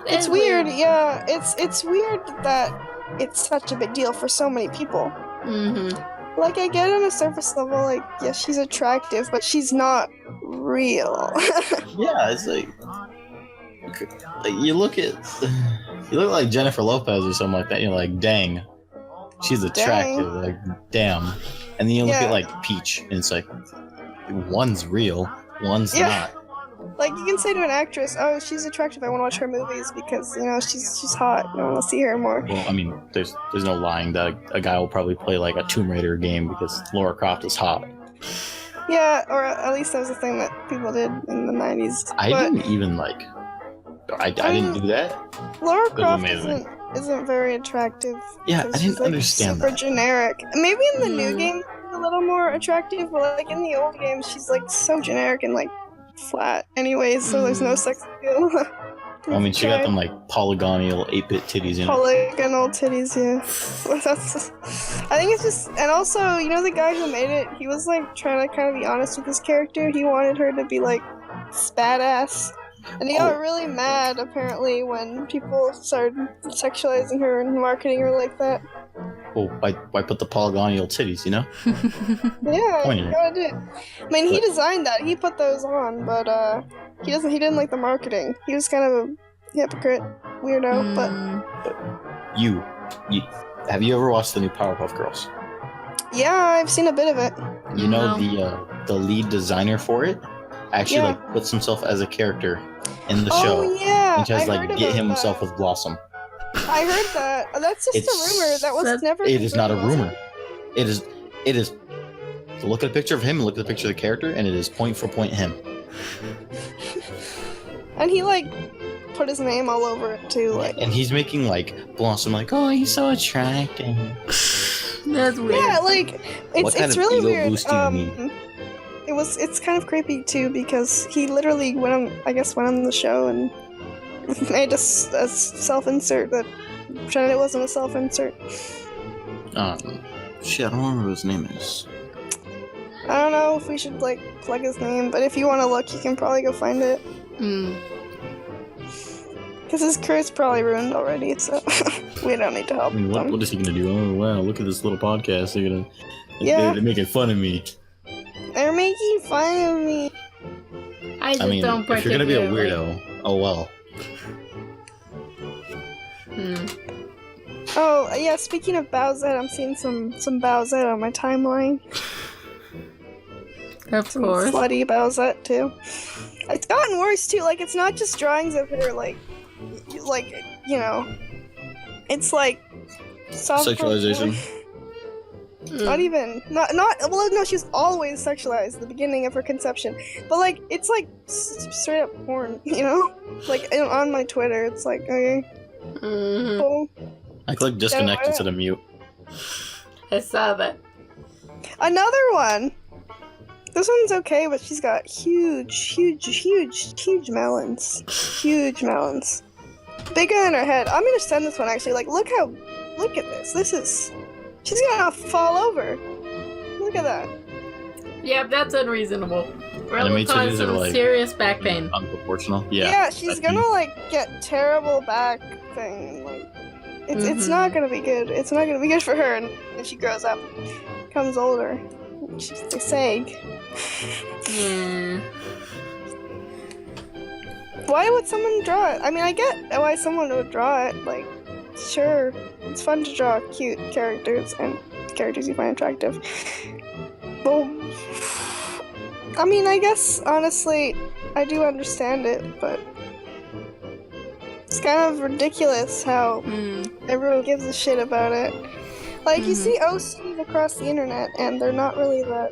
it's weird. Yeah, it's weird that it's such a big deal for so many people. Hmm. Like, I get on a surface level, like, yeah, she's attractive, but she's not real. Yeah, it's like you look like Jennifer Lopez or something like that. You're like, dang, she's attractive. Dang. Like, damn. And then you look Yeah. at like Peach, and it's like, one's real, one's Yeah. not. Like, you can say to an actress, oh, she's attractive, I want to watch her movies because, you know, she's hot, I want to see her more. Well, I mean, there's no lying that a guy will probably play like a Tomb Raider game because Lara Croft is hot. Yeah, or at least that was a thing that people did in the 90s. I But didn't even like. I didn't do that. Lara was Croft amazing. isn't very attractive. Yeah, I because didn't she's, like, understand super that. generic. Maybe in the new game, she's a little more attractive, but like in the old games, she's like so generic and like flat anyways, so there's no sex appeal. I mean, she got them like polygonal 8-bit titties, you know. Polygonal titties, yeah. I think it's just, and also, you know, the guy who made it, he was like trying to kind of be honest with his character. He wanted her to be like badass, and he got really mad apparently when people started sexualizing her and marketing her like that. Well, why put the polygonal titties, you know? Yeah, Pointing. you gotta do it. I mean, he designed that. He put those on, but he didn't like the marketing. He was kind of a hypocrite, weirdo. But You have you ever watched the new Powerpuff Girls? yeah, I've seen a bit of it. You know No. the lead designer for it actually Yeah. like puts himself as a character in the Oh show yeah, and tries I to heard like get about himself that. with Blossom. I heard that. That's just It's- a rumor. That was never. It is not a confirmed, was rumor. It is. Look at a picture of him and look at the picture of the character, and it is point for point him. And he like put his name all over it too. Like, And he's making like Blossom like, oh, he's so attractive. That's weird. yeah, like What kind it's of really ego weird. boost do you need? It's kind of creepy too because he literally went on the show and made a self-insert that pretended it wasn't a self-insert. Shit, I don't remember what his name is. I don't know if we should like plug his name, but if you want to look, you can probably go find it. Because his career's probably ruined already, so we don't need to help I mean, him. what is he gonna do? Oh wow, look at this little podcast. Yeah. They're making fun of me. They're making fun of me. I just I mean, don't if you're gonna be a particularly- weirdo, oh well. Oh, yeah, speaking of Bowsette, I'm seeing some Bowsette on my timeline. Of Some course. slutty Bowsette, too. It's gotten worse, too. Like, it's not just drawings of her, like, you know, it's like... Sexualization. Not even, well, no, she was always sexualized at the beginning of her conception. But, like, it's like straight up porn, you know? Like, on my Twitter, it's like, okay, cool. I clicked disconnect instead of mute. I saw that. Another one! This one's okay, but she's got huge melons. Huge melons. Bigger than her head. I'm gonna send this one, actually. Like, look at this. She's gonna fall over. Look at that. Yeah, that's unreasonable. That will Animated cause titties are, some like, serious back pain. Unproportional. Yeah. Yeah, she's gonna, like, get terrible back thing. Like, it's not gonna be good. It's not gonna be good for her and when she grows up, becomes older. They sag. Yeah. Why would someone draw it? I mean, I get why someone would draw it. Like, sure, it's fun to draw cute characters and characters you find attractive. Well, I mean, I guess, honestly, I do understand it, but it's kind of ridiculous how everyone gives a shit about it. Like, you see OCs across the internet, and they're not really that...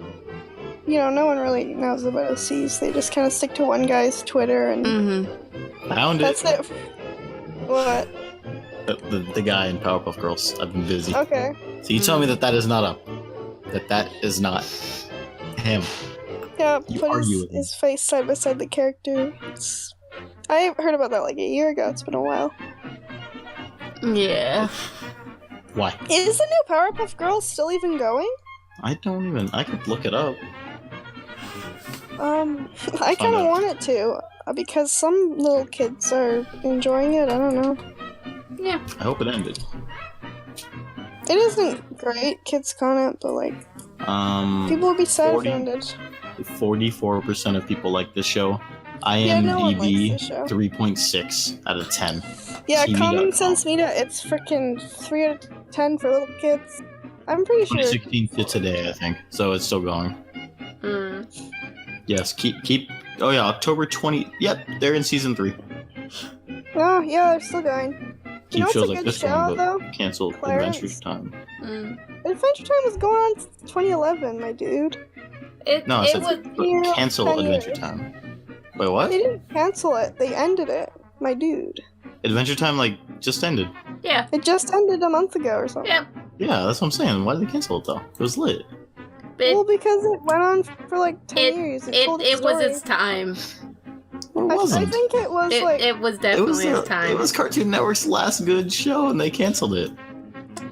You know, no one really knows about OCs. They just kind of stick to one guy's Twitter, and Found that's it. it. What? The guy in Powerpuff Girls. I've been busy. Okay. So you tell me that is not him. Yeah, You put argue with his face side by side the character. I heard about that like a year ago. It's been a while. Yeah. Why? Is the new Powerpuff Girls still even going? I could look it up. I kind of want it to, because some little kids are enjoying it. I don't know. Yeah. I hope it ended. It isn't great, kids content, but like, people would be sad if it ended. 44% of people like this show. Yeah, no one IMDb likes this show. 3.6 out of 10. Yeah, TV.com. Common Sense Media, it's freaking 3 out of 10 for little kids. I'm pretty sure. 2016 to today, I think. So it's still going. Yes, keep. Oh yeah, October 20. Yep, they're in season 3. Oh yeah, they're still going. Keep what's a shows good like this show, one, though? but canceled Clarence. Adventure Time. Adventure Time was going on since 2011, my dude. No, it it was. said cancel 10 Adventure years. Time. Wait, what? They didn't cancel it, they ended it, my dude. Adventure Time just ended. Yeah. It just ended a month ago or something. Yep. Yeah, that's what I'm saying. Why did they cancel it though? It was lit. Well, because it went on for like 10 years. It told its It was story. its time. Well, it I wasn't. think it was like. It was definitely its time. It was Cartoon Network's last good show, and they canceled it.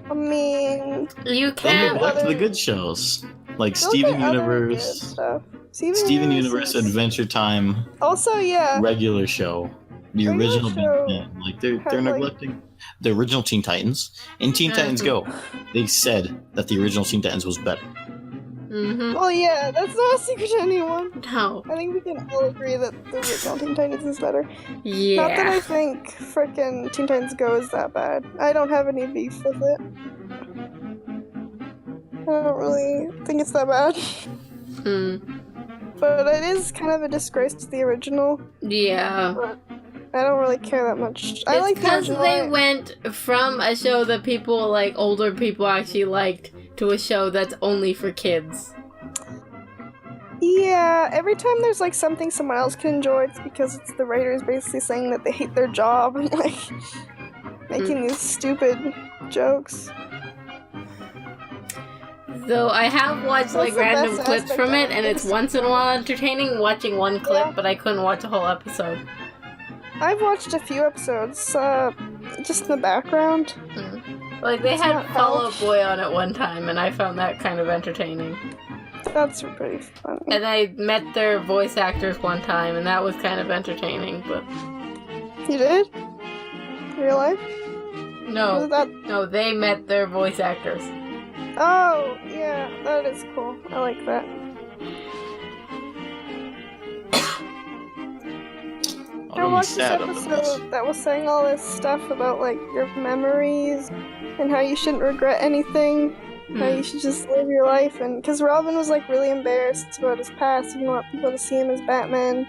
I mean. You Then can't. they back to the good shows, like look Steven at other good Universe, stuff. Steven Universe, is- Adventure Time, Also, yeah. regular show, the Regular original show Big Ten. Like they're had, like- neglecting the original Teen Titans. In Teen Titans Go, they said that the original Teen Titans was better. Well, yeah, that's not a secret to anyone. No. I think we can all agree that the original Teen Titans is better. Yeah. Not that I think frickin' Teen Titans Go is that bad. I don't have any beef with it. I don't really think it's that bad. But it is kind of a disgrace to the original. Yeah. But I don't really care that much. I It's like the because original. they went from a show that people, like, older people actually liked to a show that's only for kids. Yeah, every time there's like something someone else can enjoy, it's because it's the writers basically saying that they hate their job and like making these stupid jokes. Though I have watched, like, That's the random best clips aspect from of it, it. and it's once in a while entertaining watching one clip, Yeah. but I couldn't watch a whole episode. I've watched a few episodes, just in the background. Like, they It's had not Fall how- Out Boy on at one time, and I found that kind of entertaining. That's pretty funny. And I met their voice actors one time, and that was kind of entertaining, but You did? Real life? no. Was that? No, they met their voice actors. Oh, yeah, that is cool. I like that. I I'll be watched this sad after this. episode that was saying all this stuff about like your memories and how you shouldn't regret anything, how you should just live your life. And because Robin was like really embarrassed about his past, he didn't want people to see him as Batman.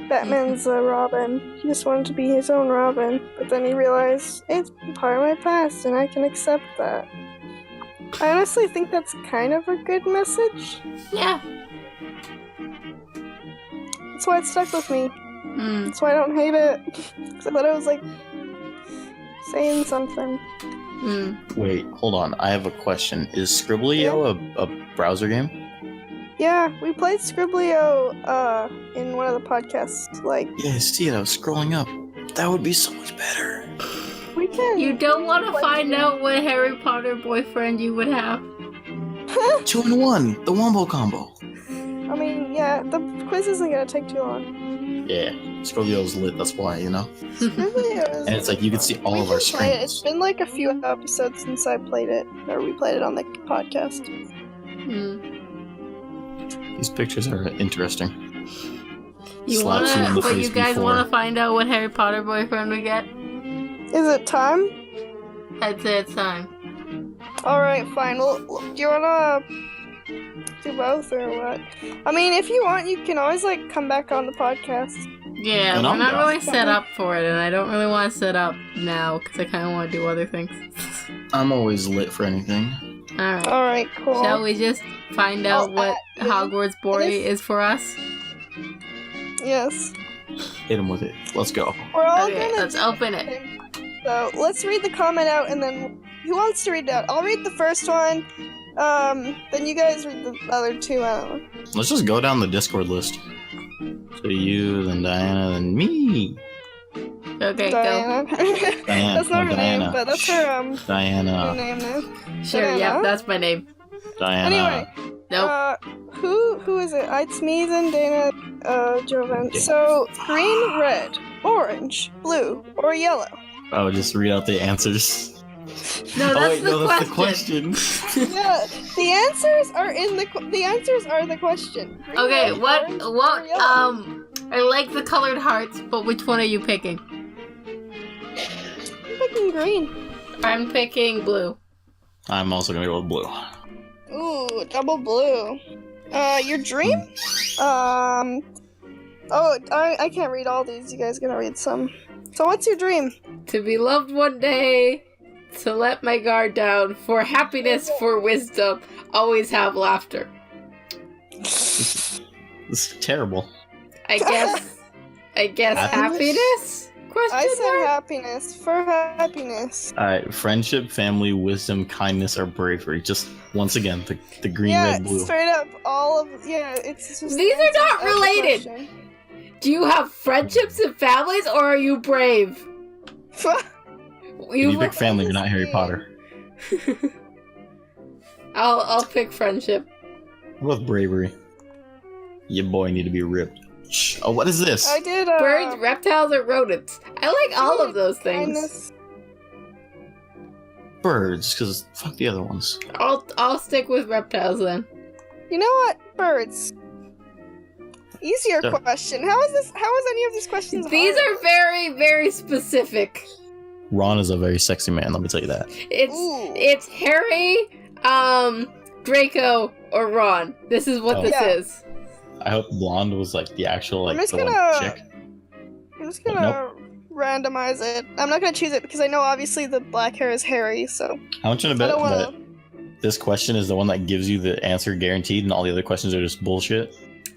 Batman's Robin. He just wanted to be his own Robin, but then he realized it's part of my past and I can accept that. I honestly think that's kind of a good message. Yeah. That's why it stuck with me. That's why I don't hate it. Because I thought it was like saying something. Wait, hold on. I have a question. Is Scribblio a browser game? Yeah, we played Scribblio in one of the podcasts. Like, Yeah, I see it. I was scrolling up. That would be so much better. we can. You don't want to find out what Harry Potter boyfriend you would have. 2 in 1. The Wombo combo. I mean, yeah, the quiz isn't gonna take too long. Yeah, Scribblio's lit. That's why, you know. Scribblio is. And it's like you can see all We of our can play it. It's screens. been like a few episodes since I played it, or we played it on the podcast. These pictures are interesting. You Slaps you in wanna? the But you face guys before. want to find out what Harry Potter boyfriend we get? Is it time? I'd say it's time. Alright, fine. Well, do you wanna do both or what? I mean, if you want, you can always like come back on the podcast. Yeah, And we're I'm not down. really set up for it, and I don't really want to set up now because I kind of want to do other things. I'm always lit for anything. All right. Alright, cool. Shall we just find out what Hogwarts Boy is for us? Yes. Hit him with it. Let's go. We're all Okay, gonna let's do open it. something. So let's read the comment out, and then who wants to read it out? I'll read the first one. Then you guys read the other two. I don't know. Let's just go down the Discord list. So you, then Diana, then me. Okay, Diana. Diana. That's not her Diana. name, but that's her her Diana. name now. go. Sure, Diana? yep, that's my name. Diana. Anyway, Nope. who is it? It's me, then Dana, Jovan. Yeah. So green, red, orange, blue, or yellow. Oh, just read out the answers. No, Oh that's wait, no, that's the question. Yeah, the answers are in the answers are the question. Green, Okay, red, what, orange, or yellow. I like the colored hearts, but which one are you picking? I'm picking green. I'm picking blue. I'm also gonna go with blue. Ooh, double blue. Your dream? Oh, I can't read all these. You guys gonna read some. So what's your dream? To be loved one day, to let my guard down, for happiness, for wisdom, always have laughter. This is terrible. I guess happiness? Question I said mark? happiness. For happiness. Alright, friendship, family, wisdom, kindness, or bravery. Just once again, the green, Yeah, red, blue. straight up all of it's just These are not every related. question. Do you have friendships and families, or are you brave? If you pick family, you're not Harry Potter. I'll pick friendship. What with bravery? Your boy need to be ripped. Shh. Oh, what is this? I did Birds, reptiles, or rodents. I like all of those things. kindness. Birds, because fuck the other ones. I'll stick with reptiles then. You know what? Birds. Easier Sure. question. How is any of these questions These hard? are very, very specific. Ron is a very sexy man, let me tell you that. Ooh. It's Harry, Draco, or Ron. This is what Oh. this Yeah. is. I hope blonde was like the actual I'm like just the one gonna- chick. I'm just gonna randomize it. I'm not gonna choose it because I know obviously the black hair is Harry, so I want you to I bet don't that wanna. this question is the one that gives you the answer guaranteed, and all the other questions are just bullshit.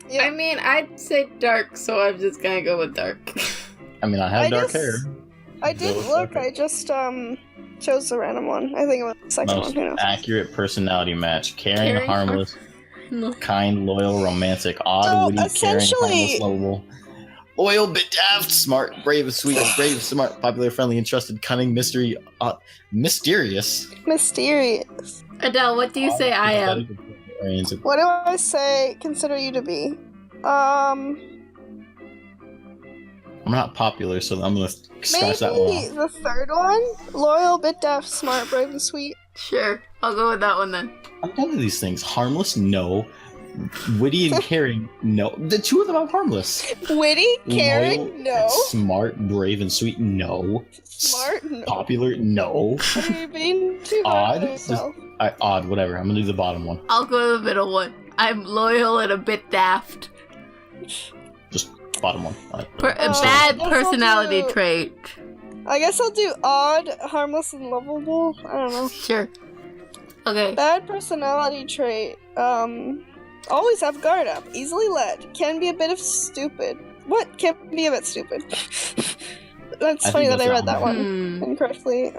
Yeah. I mean, I'd say dark, so I'm just gonna go with dark. I mean, I have I dark just- hair. I did Go with look. dark hair. I just chose the random one. I think it was the second Most one. Who knows? accurate personality match: caring, Caring, harmless, No. kind, loyal, romantic, odd, So, witty, caring, essentially- harmless, lovable, loyal, bit daft, smart, brave, sweet, brave, smart, popular, friendly, and trusted, cunning, mysterious. Mysterious. Adele, what do you say I am? Oriented. What do I say? Consider you to be? I'm not popular, so I'm gonna scratch that one Maybe off. the third one. Loyal, bit daft, smart, brave, and sweet. Sure, I'll go with that one then. I'm done with these things. Harmless, no. Witty and caring, no. The two of them are harmless. Witty, Loyal caring, and no. smart, brave, and sweet, no. Smart, no. Popular, no. Are you being too hard on Odd, yourself? Odd, whatever. I'm gonna do the bottom one. I'll go to the middle one. I'm loyal and a bit daft. Just bottom one. Alright. A I bad guess I'll personality do- trait. I guess I'll do odd, harmless, and lovable. I don't know. Sure. Okay. Bad personality trait. Always have guard up. Easily led. Can be a bit of stupid. What? Can be a bit stupid. That's I funny think that I that's read that not one Hmm. incorrectly.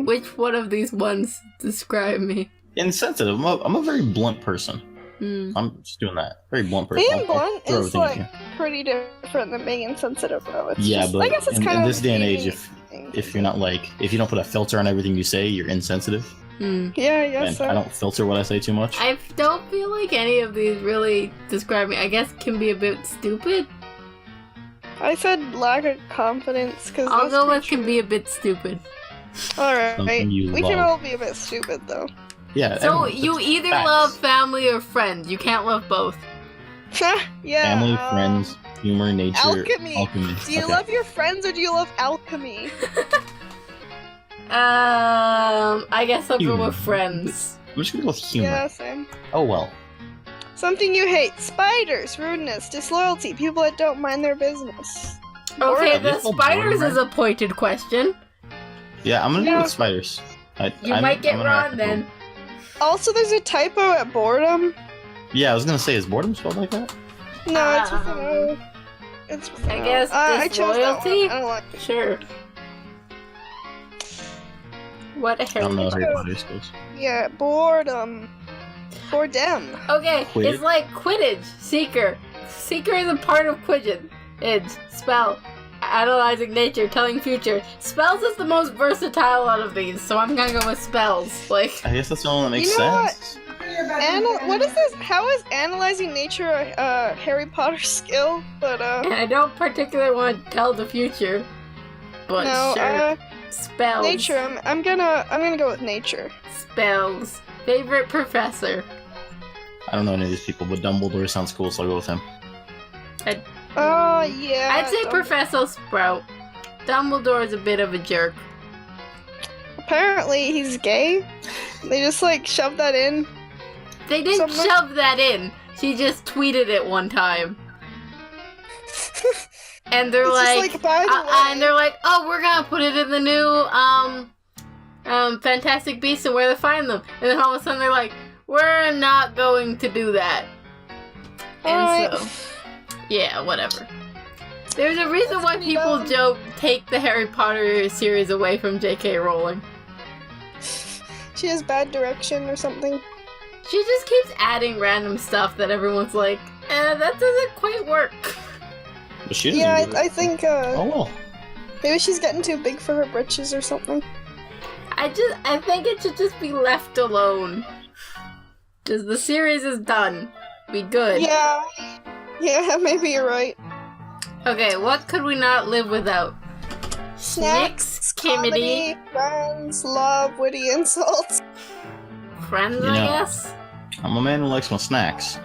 Which one of these ones describe me? Insensitive. I'm a very blunt person. Hmm. I'm just doing that. Very blunt person. Being I'll blunt throw is everything at like you. pretty different than being insensitive, though. It's Yeah, just, but I guess it's in kind of this day and age, being- if you're not like, if you don't put a filter on everything you say, you're insensitive. Hmm. Yeah, I And guess so. I don't filter what I say too much. I don't feel like any of these really describe me. I guess can be a bit stupid. I said lack of confidence because I'll go with can be a bit stupid. All right, Something you we can love. all be a bit stupid though. Yeah. So everyone- you it's either facts. love family or friends. You can't love both. Yeah. family, friends, humor, nature, Alchemy. Do you Okay. love your friends or do you love alchemy? I guess I'll go Humor. with friends. I'm just gonna go with humor. Yeah, same. Oh well. Something you hate: spiders, rudeness, disloyalty, people that don't mind their business. Okay, Are the these all spiders boring, is a pointed question. Yeah, I'm gonna go Yeah. with spiders. You might get I'm gonna wrong have to then. go- Also, there's a typo at boredom. Yeah, I was gonna say, is boredom spelled like that? No, it's with an O. It's with I an O. guess I chose that one. disloyalty? I don't like it. Sure. What a I don't know Harry Harry Potter. Potter schools. Yeah, boredom. Boredom. Okay, Quidditch? it's like Quidditch. Seeker. Seeker is a part of Quidditch. It's spell. Analyzing nature, telling future. Spells is the most versatile out of these, so I'm gonna go with spells. Like, I guess that's the one that makes You know what? sense. What is this? How is analyzing nature a Harry Potter skill? But and I don't particularly want to tell the future. But no, sure. Spells. Nature. I'm gonna go with nature. Spells. Favorite professor. I don't know any of these people, but Dumbledore sounds cool, so I'll go with him. Oh yeah. I'd say Professor Sprout. Dumbledore's a bit of a jerk. Apparently he's gay. They just like shoved that in. They didn't Someone- shove that in. She just tweeted it one time. And they're It's like, just by the way. and they're like, oh, we're gonna put it in the new Fantastic Beasts and where to find them. And then all of a sudden they're like, we're not going to do that. And Alright. so, yeah, whatever. There's a reason why people take the Harry Potter series away from J.K. Rowling. She has bad direction or something. She just keeps adding random stuff that everyone's like, that doesn't quite work. But she doesn't Yeah, do it. I think Oh well. maybe she's getting too big for her britches or something. I think it should just be left alone. Just the series is done. Be good. Yeah, maybe you're right. Okay, what could we not live without? Snacks, Kimity, comedy, friends, love, witty insults. friends, You I know, guess? I'm a man who likes my snacks.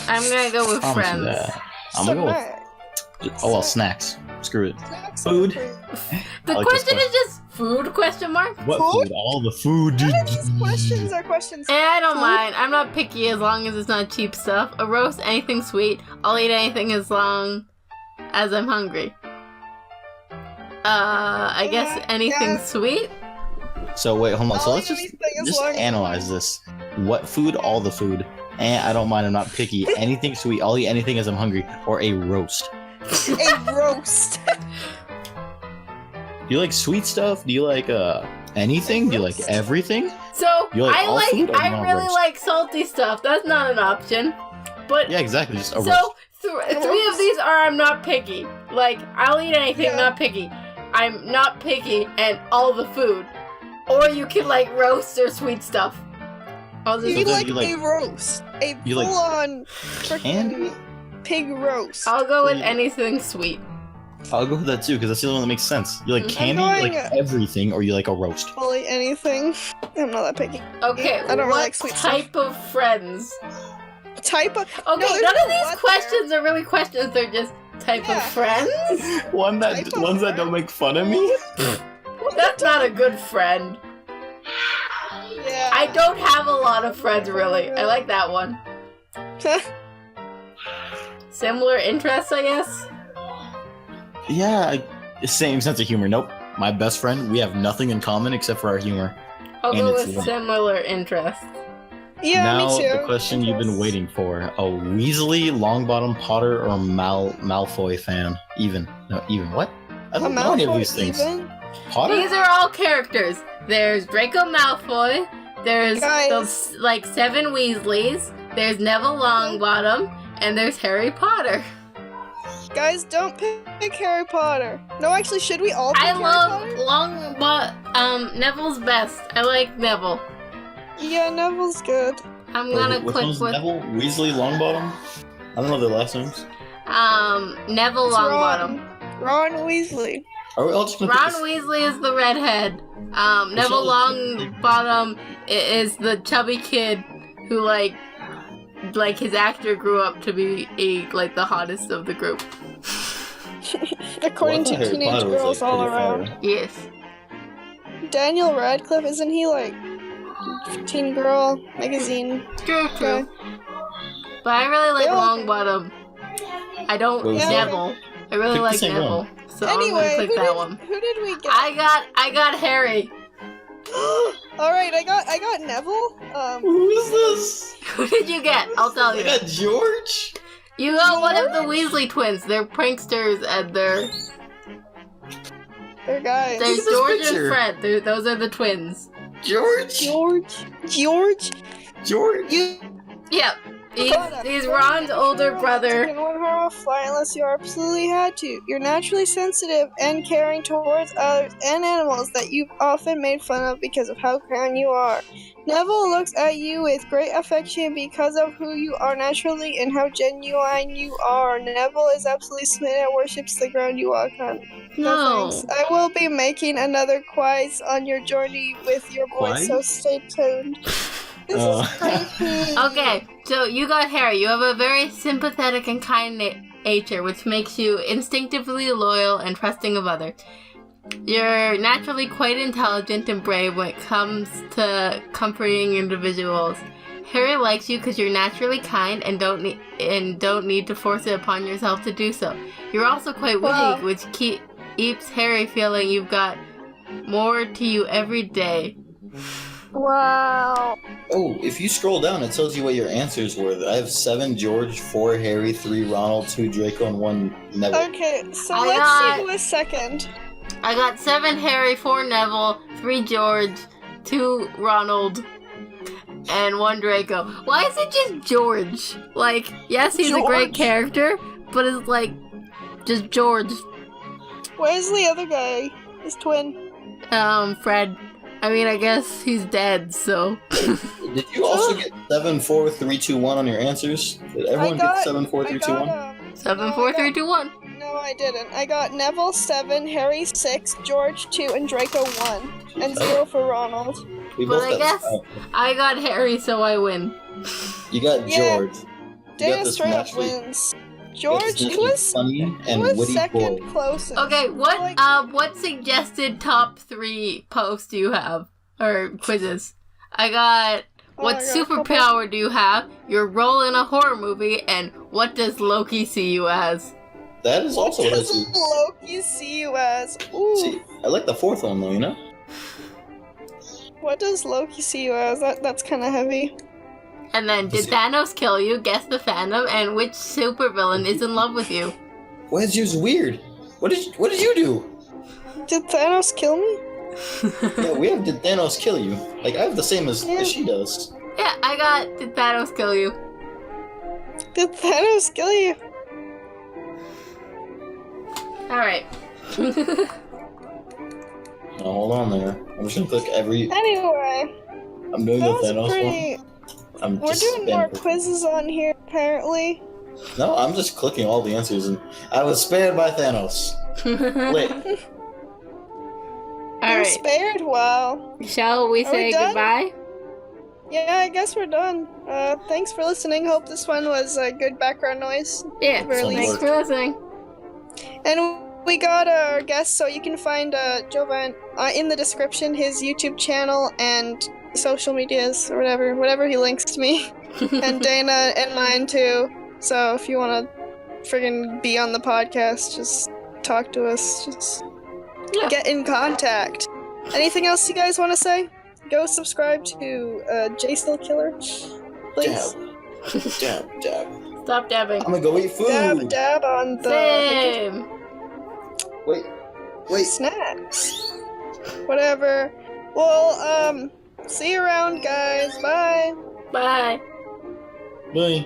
I'm gonna go with Promise you friends. that. I'm gonna go with. Oh well, snacks. Screw it. Snacks Food. are free. The I like this question is just food, question mark? What Food? food? All the food. None of these questions are questions. I don't Food? mind. I'm not picky as long as it's not cheap stuff. A roast, anything sweet. I'll eat anything as long as I'm hungry. I guess anything yeah. sweet? So wait, hold on. So I'll let's eat just anything as long as analyze this. What food? All the food. And I don't mind. I'm not picky. Anything sweet. I'll eat anything as I'm hungry. Or a roast. a roast. Do you like sweet stuff? Do you like anything? Do you like everything? So, You like all food or you I want really roast? like salty stuff. That's not an option. But Yeah, exactly. Just a roast. so three of these are I'm not picky. Like I'll eat anything, Yeah. not picky. I'm not picky, and all the food. Or you can like roast or sweet stuff. I'll just, You So like you like- a roast. A you like full-on freaking pig roast. I'll go with Yeah. anything sweet. I'll go with that too because that's the only one that makes sense. You like I'm candy, you like going- everything, or you like a roast. I'll eat anything. I'm not that picky. Okay, I don't really what like sweet stuff. type of friends? Type of. Okay, there's none no of these what questions are really questions. They're just type Yeah. of friends. One that Type of ones that don't make fun of me. That's not a good friend. Yeah. I don't have a lot of friends, really. I like that one. Similar interests, I guess? Yeah, same sense of humor. Nope. My best friend, we have nothing in common except for our humor. I'll And go it's with one. similar interests. Yeah, now me too. the question you've been waiting for: a Weasley, Longbottom, Potter, or Malfoy fan? Even what? I A don't know any of Malfoy these things. even? Potter? These are all characters. There's Draco Malfoy. There's Guys. those like 7 Weasleys. There's Neville Longbottom, and there's Harry Potter. Guys, don't pick Harry Potter. No, actually, should we all pick I Harry love Potter? Neville's best. I like Neville. Yeah, Neville's good. I'm Wait, gonna which click one's with Neville? Weasley, Longbottom? I don't know their last names. Neville It's Longbottom. Ron Weasley. Are we all just gonna Ron pick Weasley is the redhead. Neville Longbottom is the chubby kid who like his actor grew up to be like the hottest of the group. According Well, I thought to Harry teenage Potter was, girls like, all pretty around. fire. Yes. Daniel Radcliffe, isn't he like teen girl magazine? True, Okay. true. But I really like Yeah. Longbottom. I don't Yeah. Neville. I really Pick the like same Neville. one. So I'm Anyway, gonna click that one. who did we get? I got Harry. All right, I got Neville. Who is this? Who did you get? I'll tell I you. got George. You got one of the Weasley twins. They're pranksters and they're They're guys. There's at this George picture. and Fred. Those are the twins. George. George. George. You. Yep. He's Ron's older brother. You can learn how to fly unless you absolutely had to. You're naturally sensitive and caring towards others and animals that you've often made fun of because of how kind you are. Neville looks at you with great affection because of who you are naturally and how genuine you are. Neville is absolutely smitten and worships the ground you walk on. No. Thanks. I will be making another quiz on your journey with your voice, so stay tuned. This is creepy. Okay, so you got Harry. You have a very sympathetic and kind nature, which makes you instinctively loyal and trusting of others. You're naturally quite intelligent and brave when it comes to comforting individuals. Harry likes you because you're naturally kind and don't need to force it upon yourself to do so. You're also quite witty, which keeps Harry feeling you've got more to you every day. Wow. Oh, if you scroll down, it tells you what your answers were. I have 7 George, 4 Harry, 3 Ronald, 2 Draco, and 1 Neville. Okay, so let's see who was second. I got 7 Harry, 4 Neville, 3 George, 2 Ronald, and 1 Draco. Why is it just George? Like, yes, he's a great character, but it's like, just George. Where's the other guy? His twin. Fred. I mean, I guess he's dead, so. Did you also get 7, 4, 3, 2, 1 on your answers? Did everyone get 7, 4, 3, 2, 1? 7, 4, 3, 2, 1. No, I didn't. I got Neville 7, Harry 6, George 2, and Draco 1. And 0 for Ronald. But I guess I got Harry, so I win. You got George. Dana straight up wins. George, he was funny and witty second boy. closest. Okay, what suggested top 3 posts do you have? Or quizzes? I got what superpower do you have? Your role in a horror movie, and what does Loki see you as? That is also what I see. Loki see you as? Ooh. See, I like the 4th one though, you know? What does Loki see you as? That's kind of heavy. And then, did Thanos kill you? Guess the fandom, and which supervillain is in love with you? Why's yours weird? What did you do? Did Thanos kill me? Yeah, we have did Thanos kill you? Like I have the same as she does. Yeah, I got did Thanos kill you? Did Thanos kill you? Alright. Now, hold on there. I'm just gonna click every. Anyway. I'm doing the Thanos one. We're doing more quizzes on here, apparently. No, I'm just clicking all the answers, and I was spared by Thanos. Wait. Alright. Spared? Wow. Shall we say goodbye? Yeah, I guess we're done. Thanks for listening. Hope this one was a good background noise. Yeah, thanks for listening. And we got our guest, so you can find Jovan in the description, his YouTube channel and social medias or whatever he links to me. And Dana and mine too. So if you want to friggin' be on the podcast, just talk to us. Just get in contact. Anything else you guys want to say? Go subscribe to JCLKiller, please. Dab. Stop dabbing. I'm gonna go eat food. Dab on the... Same. Wait. Snacks. Whatever. Well, see you around, guys. Bye. Bye. Bye.